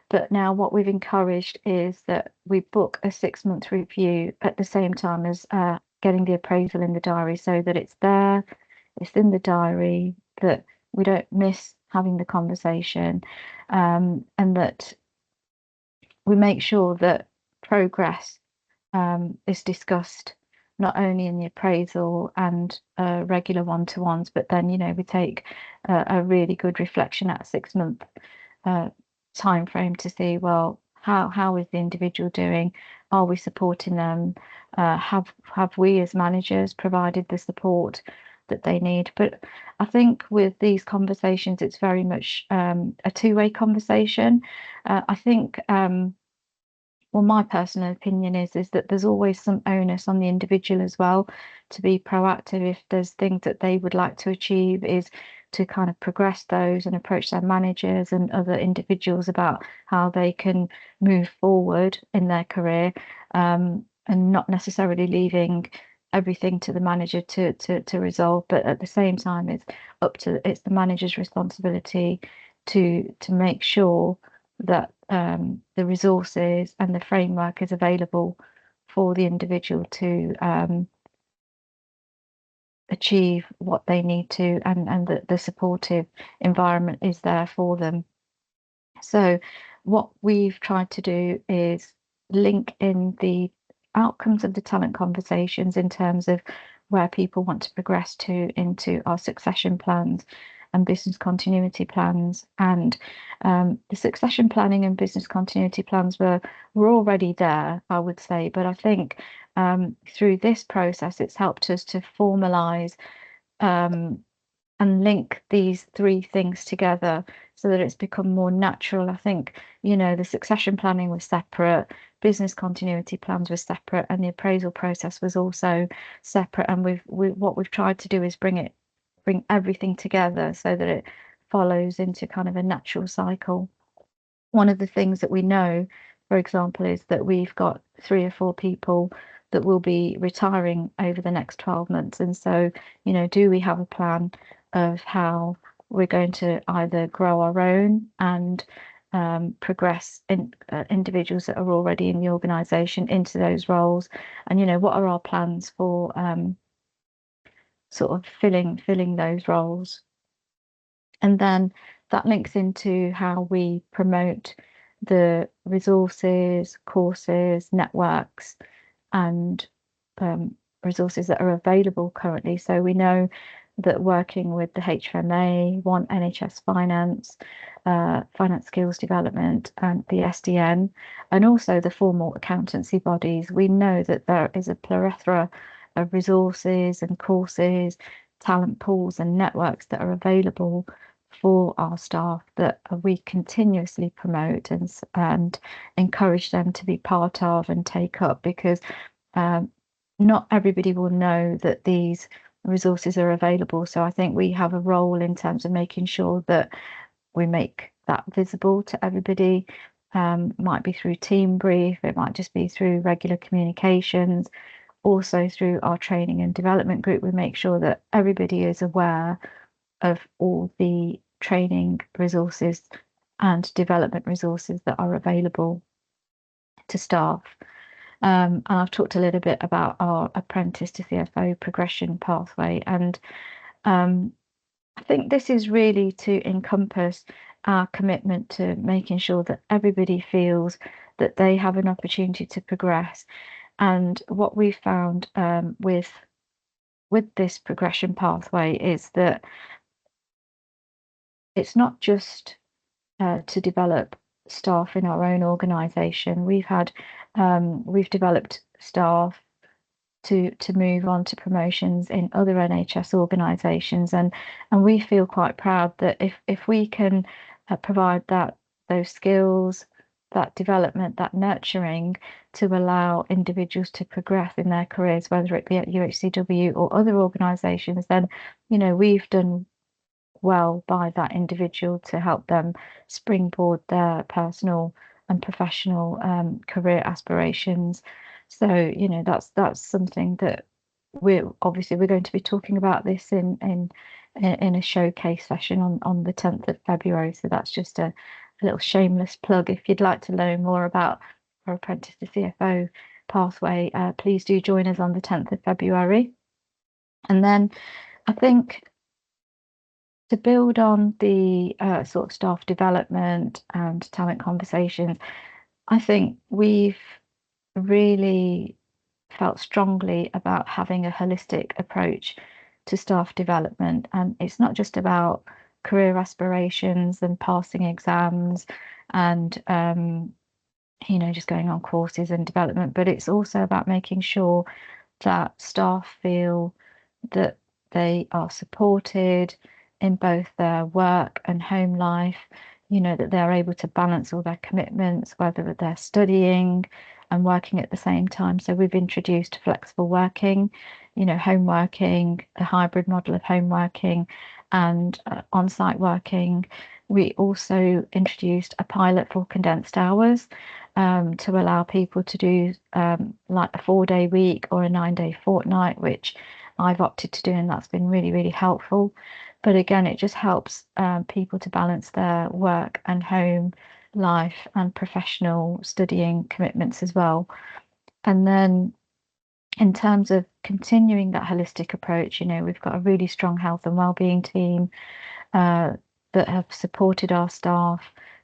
But now what we've encouraged is that we book a 6-month review at the same time as getting the appraisal in the diary, so that it's there, it's in the diary, that we don't miss having the conversation, and that we make sure that progress is discussed not only in the appraisal and regular one-to-ones, but then, we take a really good reflection at a 6-month time frame to see, well, how is the individual doing? Are we supporting them? Have we as managers provided the support that they need? But I think with these conversations, it's very much a two-way conversation. I think well, my personal opinion is that there's always some onus on the individual as well to be proactive. If there's things that they would like to achieve, is to kind of progress those and approach their managers and other individuals about how they can move forward in their career, and not necessarily leaving everything to the manager to resolve. But at the same time, it's the manager's responsibility to make sure that the resources and the framework is available for the individual to achieve what they need to, and that the supportive environment is there for them. So what we've tried to do is link in the outcomes of the talent conversations in terms of where people want to progress to into our succession plans and business continuity plans. And the succession planning and business continuity plans were already there, I would say, but I think through this process it's helped us to formalize and link these three things together so that it's become more natural. I think, the succession planning was separate, business continuity plans were separate, and the appraisal process was also separate. And what we've tried to do is bring everything together so that it follows into kind of a natural cycle. One of the things that we know, for example, is that we've got 3 or 4 people that will be retiring over the next 12 months. And so, do we have a plan of how we're going to either grow our own and progress individuals that are already in the organisation into those roles? And, what are our plans for sort of filling those roles? And then that links into how we promote the resources, courses, networks, and resources that are available currently. So we know that working with the HFMA, One NHS Finance, Finance Skills Development, and the SDN, and also the formal accountancy bodies, we know that there is a plethora of resources and courses, talent pools and networks that are available for our staff that we continuously promote and encourage them to be part of and take up, because not everybody will know that these resources are available. So I think we have a role in terms of making sure that we make that visible to everybody. Might be through team brief, it might just be through regular communications. Also through our training and development group, we make sure that everybody is aware of all the training resources and development resources that are available to staff. And I've talked a little bit about our apprentice to CFO progression pathway. And I think this is really to encompass our commitment to making sure that everybody feels that they have an opportunity to progress. And what we found with this progression pathway is that it's not just to develop staff in our own organisation. We've developed staff to move on to promotions in other NHS organisations, and we feel quite proud that if we can provide those skills, that development, that nurturing to allow individuals to progress in their careers, whether it be at UHCW or other organisations, then we've done well by that individual to help them springboard their personal and professional career aspirations. So that's something that we're going to be talking about this in a showcase session on the 10th of February. So that's just a little shameless plug. If you'd like to learn more about our apprentice to CFO pathway, please do join us on the 10th of February. And then I think to build on the sort of staff development and talent conversations, I think we've really felt strongly about having a holistic approach to staff development. And it's not just about career aspirations and passing exams and just going on courses and development, but it's also about making sure that staff feel that they are supported in both their work and home life, that they're able to balance all their commitments, whether they're studying and working at the same time. So we've introduced flexible working, home working, a hybrid model of home working and on-site working. We also introduced a pilot for condensed hours to allow people to do like a 4-day week or a 9-day fortnight, which I've opted to do, and that's been really, really helpful. But again, it just helps people to balance their work and home life and professional studying commitments as well. And then in terms of continuing that holistic approach, we've got a really strong health and wellbeing team that have supported our staff,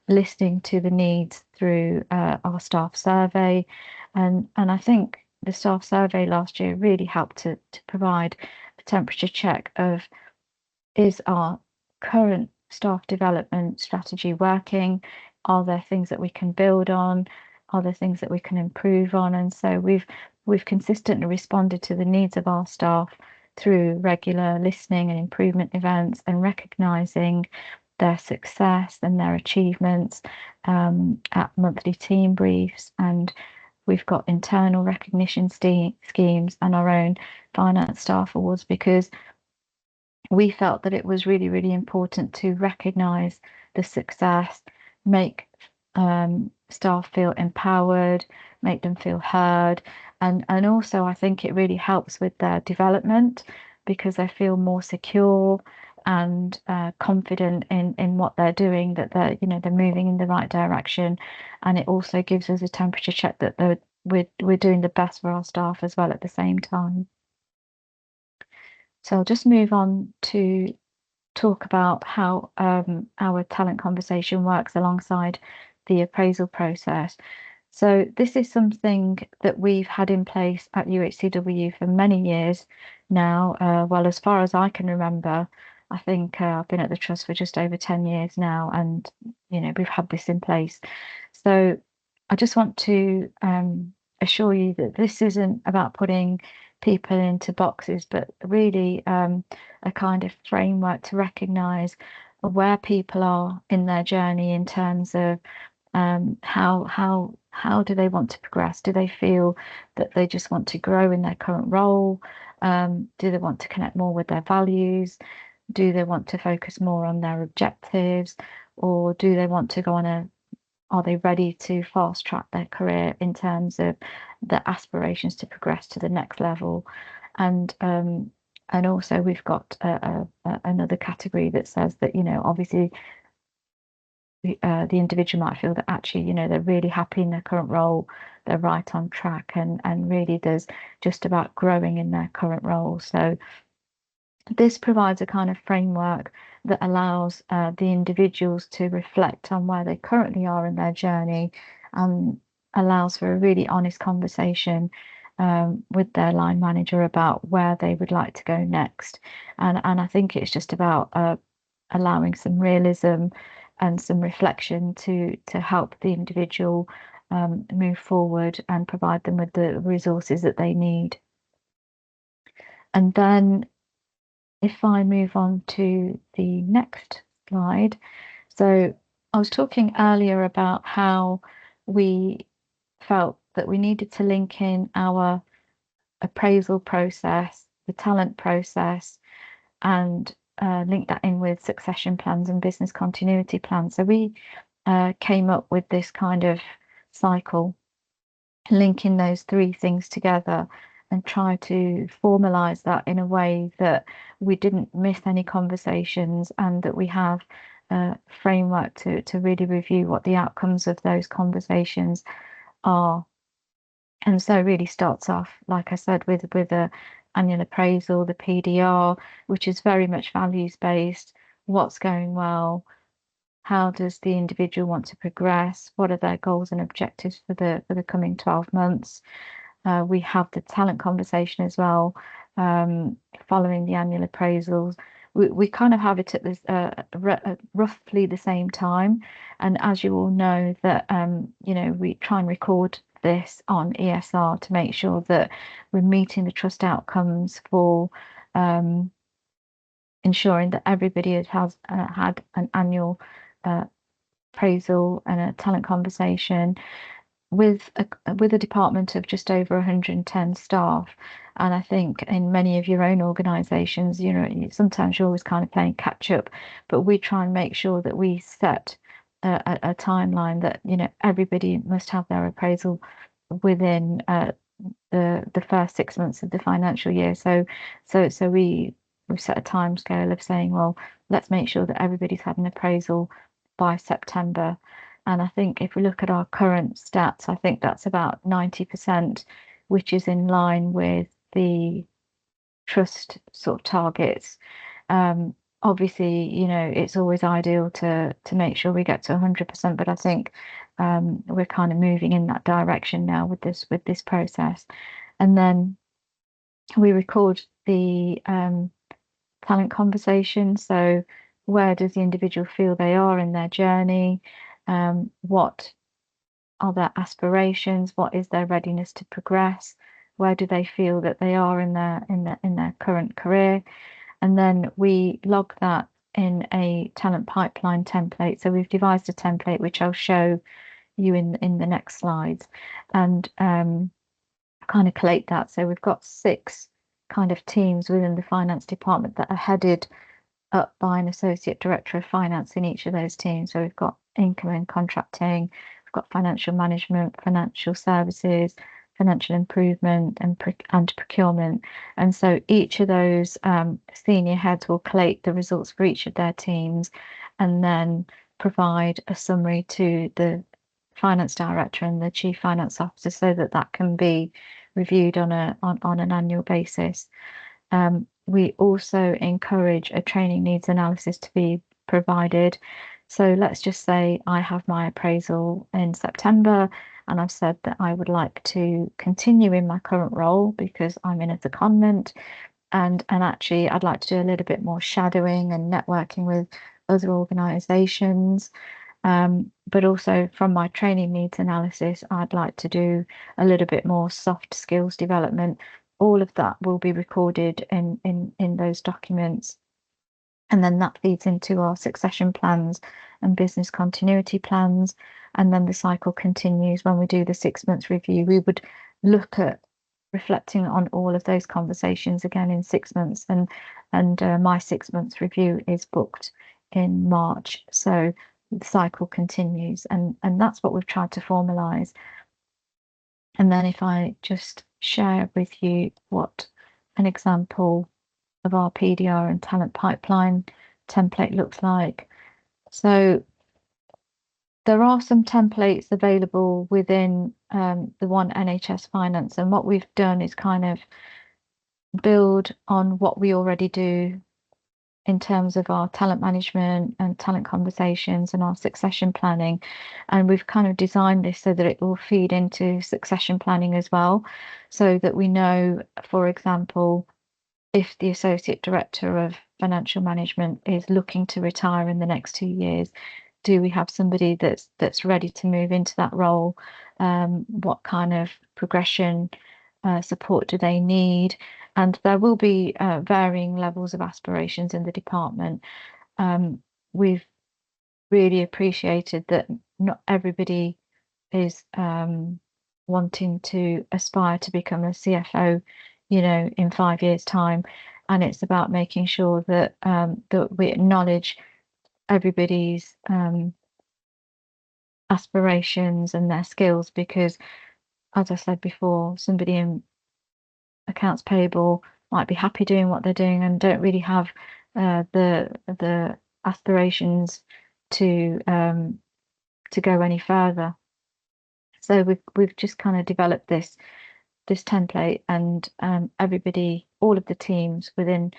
listening to the needs through our staff survey. And I think the staff survey last year really helped to provide a temperature check of, is our current staff development strategy working? Are there things that we can build on? Are there things that we can improve on? And so we've consistently responded to the needs of our staff through regular listening and improvement events and recognizing their success and their achievements at monthly team briefs. And we've got internal recognition schemes and our own finance staff awards, because we felt that it was really, really important to recognise the success, make staff feel empowered, make them feel heard. And also, I think it really helps with their development, because they feel more secure and confident in what they're doing, that they're moving in the right direction. And it also gives us a temperature check that we're doing the best for our staff as well at the same time. So I'll just move on to talk about how our talent conversation works alongside the appraisal process. So this is something that we've had in place at UHCW for many years now. Well, as far as I can remember, I think I've been at the trust for just over 10 years now, and we've had this in place. So I just want to assure you that this isn't about putting people into boxes, but really a kind of framework to recognise where people are in their journey in terms of how do they want to progress? Do they feel that they just want to grow in their current role? Do they want to connect more with their values? Do they want to focus more on their objectives? Or do they want to go on are they ready to fast track their career in terms of their aspirations to progress to the next level? And also we've got another category that says that, obviously the individual might feel that actually, they're really happy in their current role, they're right on track, and really there's just about growing in their current role. So this provides a kind of framework that allows the individuals to reflect on where they currently are in their journey, and allows for a really honest conversation with their line manager about where they would like to go next. And I think it's just about allowing some realism and some reflection to help the individual move forward and provide them with the resources that they need. And then if I move on to the next slide. So I was talking earlier about how we felt that we needed to link in our appraisal process, the talent process, and link that in with succession plans and business continuity plans. So we came up with this kind of cycle, linking those three things together, and try to formalize that in a way that we didn't miss any conversations, and that we have a framework to really review what the outcomes of those conversations are. And so really starts off, like I said, with the annual appraisal, the PDR, which is very much values based. What's going well? How does the individual want to progress? What are their goals and objectives for the coming 12 months? We have the talent conversation as well, following the annual appraisals. We kind of have it at this roughly the same time. And as you all know, that we try and record this on ESR to make sure that we're meeting the trust outcomes for ensuring that everybody has had an annual appraisal and a talent conversation with a department of just over 110 staff. And I think in many of your own organisations, you know, sometimes you're always kind of playing catch up, but we try and make sure that we set a timeline that, you know, everybody must have their appraisal within the first 6 months of the financial year. So we've set a time scale of saying, well, let's make sure that everybody's had an appraisal by September. And I think if we look at our current stats, I think that's about 90%, which is in line with the trust sort of targets. Obviously, you know, it's always ideal to make sure we get to 100%, but I think we're kind of moving in that direction now with this process. And then we record the talent conversation. So where does the individual feel they are in their journey? What are their aspirations? What is their readiness to progress? Where do they feel that they are in their current career? And then we log that in a talent pipeline template. So we've devised a template which I'll show you in the next slides, and kind of collate that. So we've got 6 kind of teams within the finance department that are headed up by an associate director of finance in each of those teams. So we've got income and contracting, we've got financial management, financial services, financial improvement, and procurement. And so each of those senior heads will collate the results for each of their teams and then provide a summary to the finance director and the chief finance officer so that that can be reviewed on an annual basis. We also encourage a training needs analysis to be provided. So let's just say I have my appraisal in September and I've said that I would like to continue in my current role because I'm in a secondment, and actually I'd like to do a little bit more shadowing and networking with other organisations. But also from my training needs analysis, I'd like to do a little bit more soft skills development. All of that will be recorded in those documents. And then that feeds into our succession plans and business continuity plans. And then the cycle continues. When we do the 6 months review, we would look at reflecting on all of those conversations again in 6 months. And my 6 months review is booked in March. So the cycle continues, and that's what we've tried to formalize. And then if I just share with you what an example of our PDR and talent pipeline template looks like. So there are some templates available within the One NHS Finance, and what we've done is kind of build on what we already do in terms of our talent management and talent conversations and our succession planning. And we've kind of designed this so that it will feed into succession planning as well, so that we know, for example, if the associate director of financial management is looking to retire in the next 2 years, do we have somebody that's ready to move into that role? What kind of progression support do they need? And there will be varying levels of aspirations in the department. We've really appreciated that not everybody is wanting to aspire to become a CFO, you know, in 5 years' time. And it's about making sure that that we acknowledge everybody's aspirations and their skills, because, as I said before, somebody in accounts payable might be happy doing what they're doing and don't really have the aspirations to go any further. So we've just kind of developed this template, and everybody, all of the teams within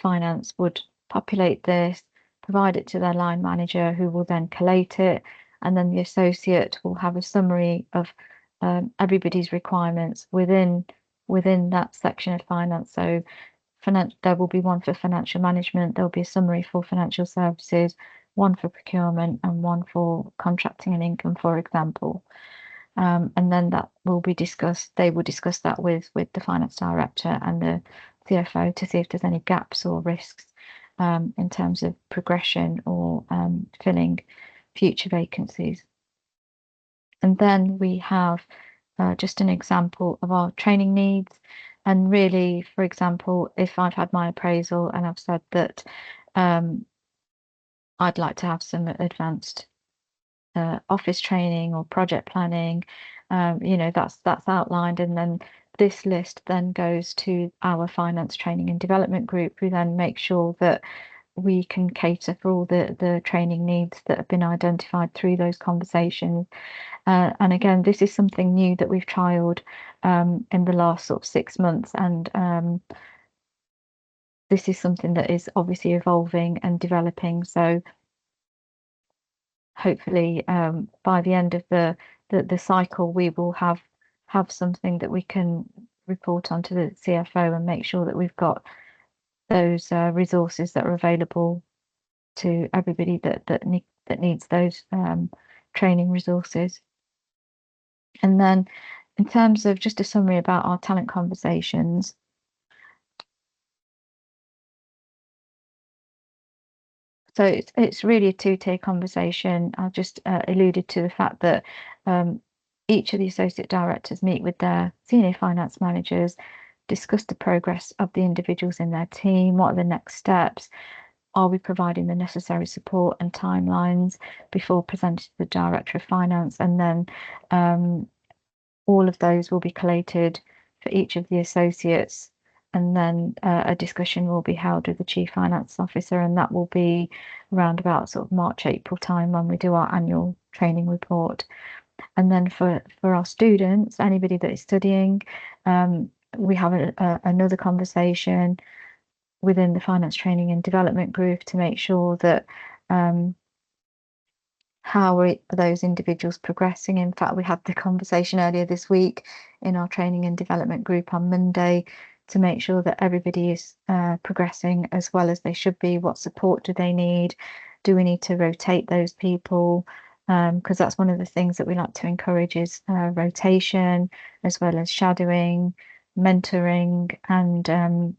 finance would populate this, provide it to their line manager, who will then collate it, and then the associate will have a summary of everybody's requirements within that section of finance. So there will be one for financial management, there'll be a summary for financial services, one for procurement, and one for contracting and income, for example. And then that will be discussed. They will discuss that with the finance director and the CFO to see if there's any gaps or risks in terms of progression or filling future vacancies. And then we have just an example of our training needs. And really, for example, if I've had my appraisal and I've said that I'd like to have some advanced office training or project planning, that's outlined, and then this list then goes to our finance training and development group, who then make sure that we can cater for all the training needs that have been identified through those conversations. And again, this is something new that we've trialed in the last sort of 6 months, and this is something that is obviously evolving and developing. So hopefully by the end of the cycle, we will have something that we can report onto the CFO and make sure that we've got those resources that are available to everybody that needs those training resources. And then in terms of just a summary about our talent conversations, so it's really a two-tier conversation. I just alluded to the fact that each of the associate directors meet with their senior finance managers, discuss the progress of the individuals in their team, what are the next steps, are we providing the necessary support and timelines before presenting to the director of finance, and then all of those will be collated for each of the associates, and then a discussion will be held with the chief finance officer, and that will be around about sort of March, April time when we do our annual training report. And then for our students, anybody that is studying, we have another conversation within the finance training and development group to make sure that how are those individuals progressing. In fact, we had the conversation earlier this week in our training and development group on Monday to make sure that everybody is progressing as well as they should be. What support do they need? Do we need to rotate those people? Because that's one of the things that we like to encourage is rotation, as well as shadowing, mentoring, and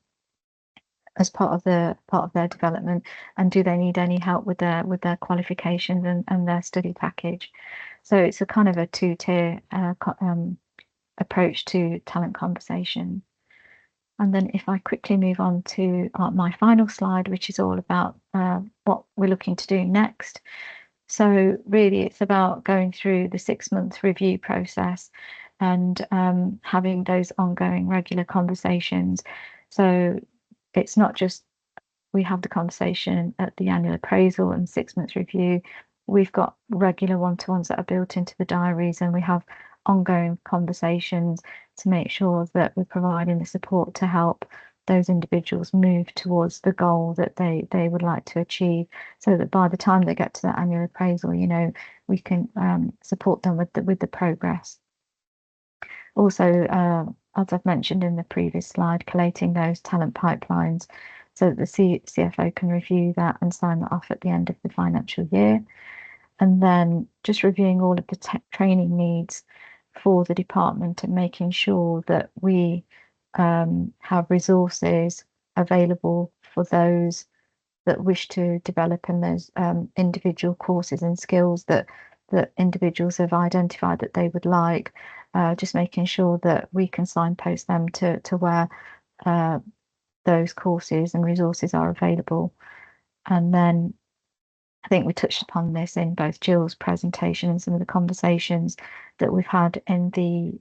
as part of their development. And do they need any help with their qualifications and their study package? So it's a kind of a two-tier approach to talent conversation. And then if I quickly move on to my final slide, which is all about what we're looking to do next. So really it's about going through the 6-month review process and having those ongoing regular conversations. So it's not just we have the conversation at the annual appraisal and 6-month review. We've got regular one-to-ones that are built into the diaries, and we have ongoing conversations to make sure that we're providing the support to help those individuals move towards the goal that they would like to achieve, so that by the time they get to that annual appraisal, we can support them with the progress. Also, as I've mentioned in the previous slide, collating those talent pipelines so that the CFO can review that and sign that off at the end of the financial year. And then just reviewing all of the training needs for the department and making sure that we have resources available for those that wish to develop in those individual courses and skills that individuals have identified that they would like. Just making sure that we can signpost them to where those courses and resources are available. And then I think we touched upon this in both Jill's presentation and some of the conversations that we've had in the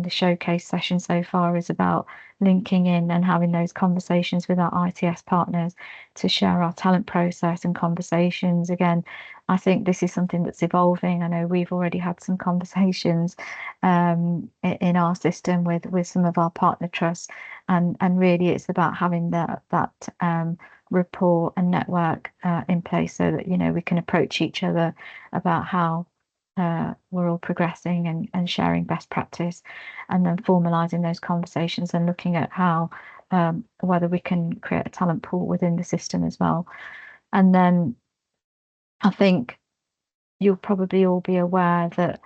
showcase session so far, is about linking in and having those conversations with our ITS partners to share our talent process and conversations. Again, I think this is something that's evolving. I know we've already had some conversations in our system with some of our partner trusts, and really it's about having that rapport and network in place so that we can approach each other about how we're all progressing and sharing best practice, and then formalizing those conversations and looking at how whether we can create a talent pool within the system as well. And then I think you'll probably all be aware that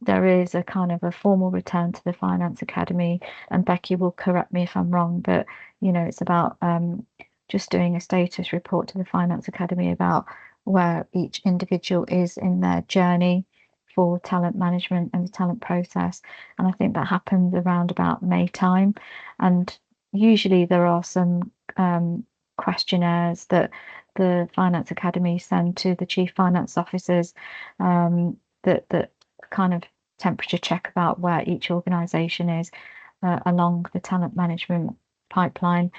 there is a kind of a formal return to the Finance Academy, and Becky will correct me if I'm wrong, but it's about just doing a status report to the Finance Academy about where each individual is in their journey for talent management and the talent process. And I think that happens around about May time. And usually there are some questionnaires that the Finance Academy send to the chief finance officers that kind of temperature check about where each organisation is along the talent management pipeline.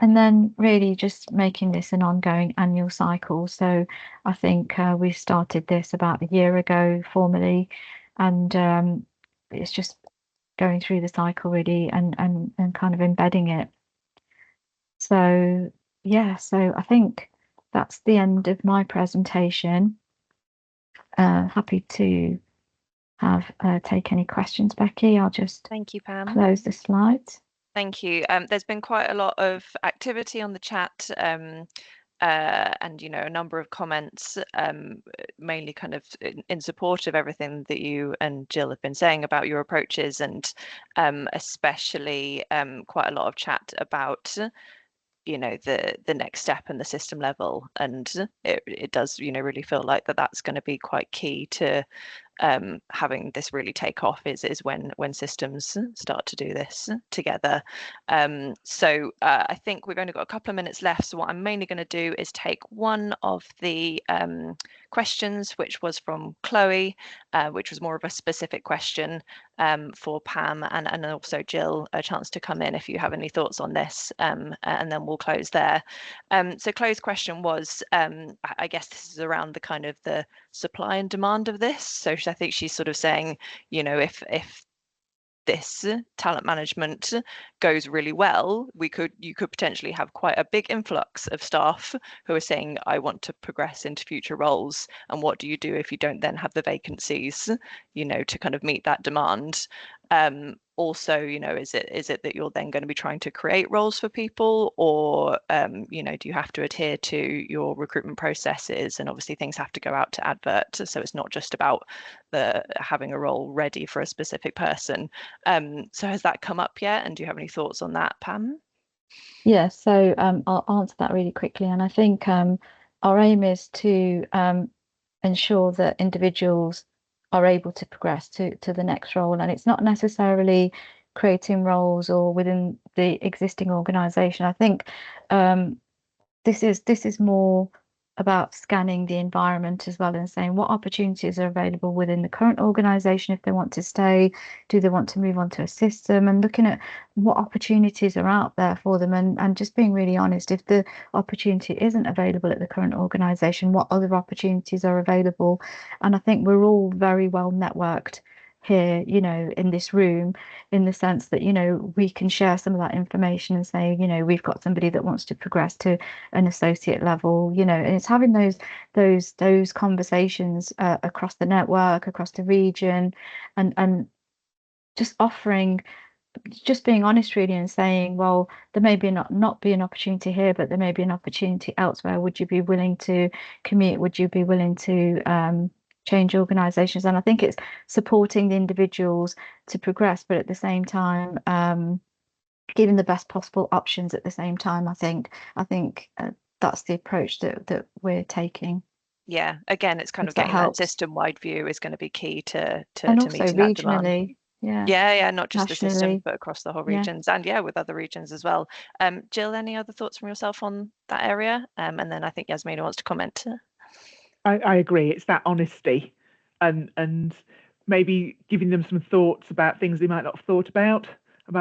And then really just making this an ongoing annual cycle. So I think we started this about a year ago formally, and it's just going through the cycle really and kind of embedding it. So yeah, so I think that's the end of my presentation. Happy to have take any questions, Becky. I'll just Thank you, Pam. close the slides. Thank you. There's been quite a lot of activity on the chat, and a number of comments, mainly kind of in support of everything that you and Jill have been saying about your approaches, and especially quite a lot of chat about the next step and the system level, and it does really feel like that's going to be quite key to having this really take off is when systems start to do this together. So I think we've only got a couple of minutes left. So what I'm mainly going to do is take one of the questions, which was from Chloe, which was more of a specific question for Pam and also Jill, a chance to come in if you have any thoughts on this, and then we'll close there. So Chloe's question was, I guess this is around the kind of the supply and demand of this. So I think she's sort of saying, if this talent management goes really well, you could potentially have quite a big influx of staff who are saying, I want to progress into future roles. And what do you do if you don't then have the vacancies, to kind of meet that demand? Also, is it that you're then going to be trying to create roles for people, or do you have to adhere to your recruitment processes? And obviously things have to go out to advert, so it's not just about having a role ready for a specific person. So has that come up yet, and do you have any thoughts on that, Pam? Yeah, so I'll answer that really quickly. And I think our aim is to ensure that individuals are able to progress to the next role. And it's not necessarily creating roles or within the existing organisation. I think this is more about scanning the environment as well and saying what opportunities are available within the current organisation if they want to stay, do they want to move on to a system, and looking at what opportunities are out there for them, and just being really honest, if the opportunity isn't available at the current organisation, what other opportunities are available. And I think we're all very well networked here, in this room, in the sense that, we can share some of that information and say, we've got somebody that wants to progress to an associate level, and it's having those conversations across the network, across the region, and just being honest really, and saying, well, there may be not be an opportunity here, but there may be an opportunity elsewhere. Would you be willing to commute? Would you be willing to change organizations? And I think it's supporting the individuals to progress, but at the same time giving the best possible options at the same time. I think that's the approach that we're taking. Yeah, again, it's kind of getting that system-wide view is going to be key to and also meeting regionally, that demand. Yeah, not just nationally, the system, but across the whole regions, and with other regions as well. Jill, any other thoughts from yourself on that area? And then I think Yasmina wants to comment. I agree. It's that honesty, and maybe giving them some thoughts about things they might not have thought about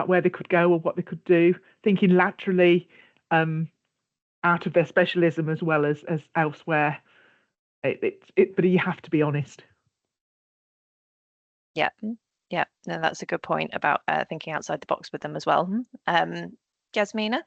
where they could go or what they could do, thinking laterally out of their specialism as well as elsewhere. But you have to be honest. Yeah, no, that's a good point about thinking outside the box with them as well. Yasmina?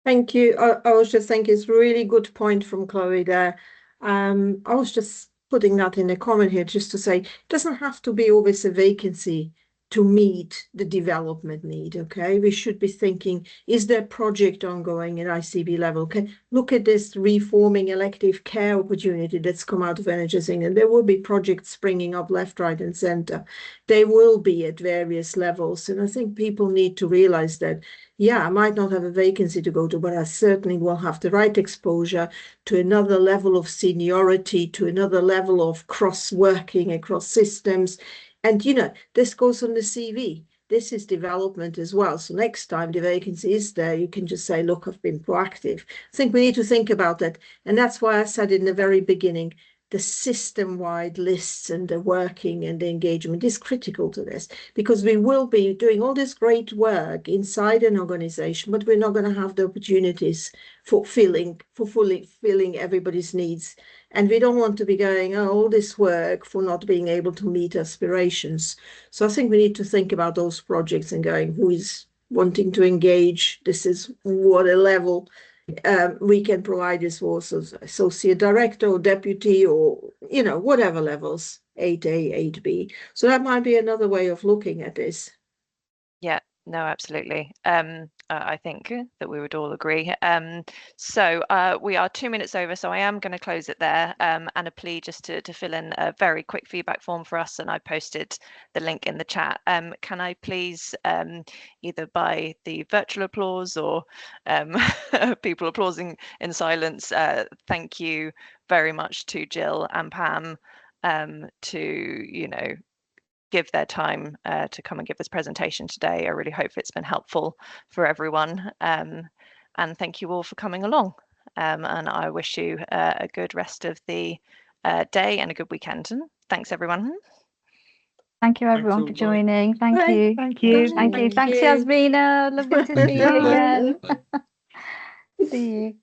Thank you. I was just thinking it's a really good point from Chloe there. I was just putting that in a comment here just to say it doesn't have to be always a vacancy. to meet the development need. Okay, we should be thinking, is there a project ongoing at ICB level? Okay, look at this reforming elective care opportunity that's come out of NHS England. There will be projects springing up left, right, and centre. They will be at various levels, and I think people need to realise that. Yeah, I might not have a vacancy to go to, but I certainly will have the right exposure to another level of seniority, to another level of cross-working across systems. And, you know, this goes on the CV. This is development as well. So next time the vacancy is there, you can just say, look, I've been proactive. I think we need to think about that. And that's why I said in the very beginning, the system-wide lists and the working and the engagement is critical to this, because we will be doing all this great work inside an organization, but we're not going to have the opportunities for fully filling everybody's needs. And we don't want to be going, oh, all this work for not being able to meet aspirations. So I think we need to think about those projects and going, who is wanting to engage? This is what a level we can provide resources, associate director or deputy, or, you know, whatever levels, 8A, 8B. So that might be another way of looking at this. Yeah, no, absolutely. I think that we would all agree. So we are 2 minutes over, so I am going to close it there. And a plea just to fill in a very quick feedback form for us, and I posted the link in the chat. Can I please, either by the virtual applause or people applauding in silence, thank you very much to Jill and Pam to, you know, give their time to come and give this presentation today. I really hope it's been helpful for everyone. And thank you all for coming along. And I wish you a good rest of the day and a good weekend. And thanks, everyone. Thank you, everyone, for joining. Thank you. Thank you. Thank you. Thanks, Yasmina. Lovely to see you again. See you.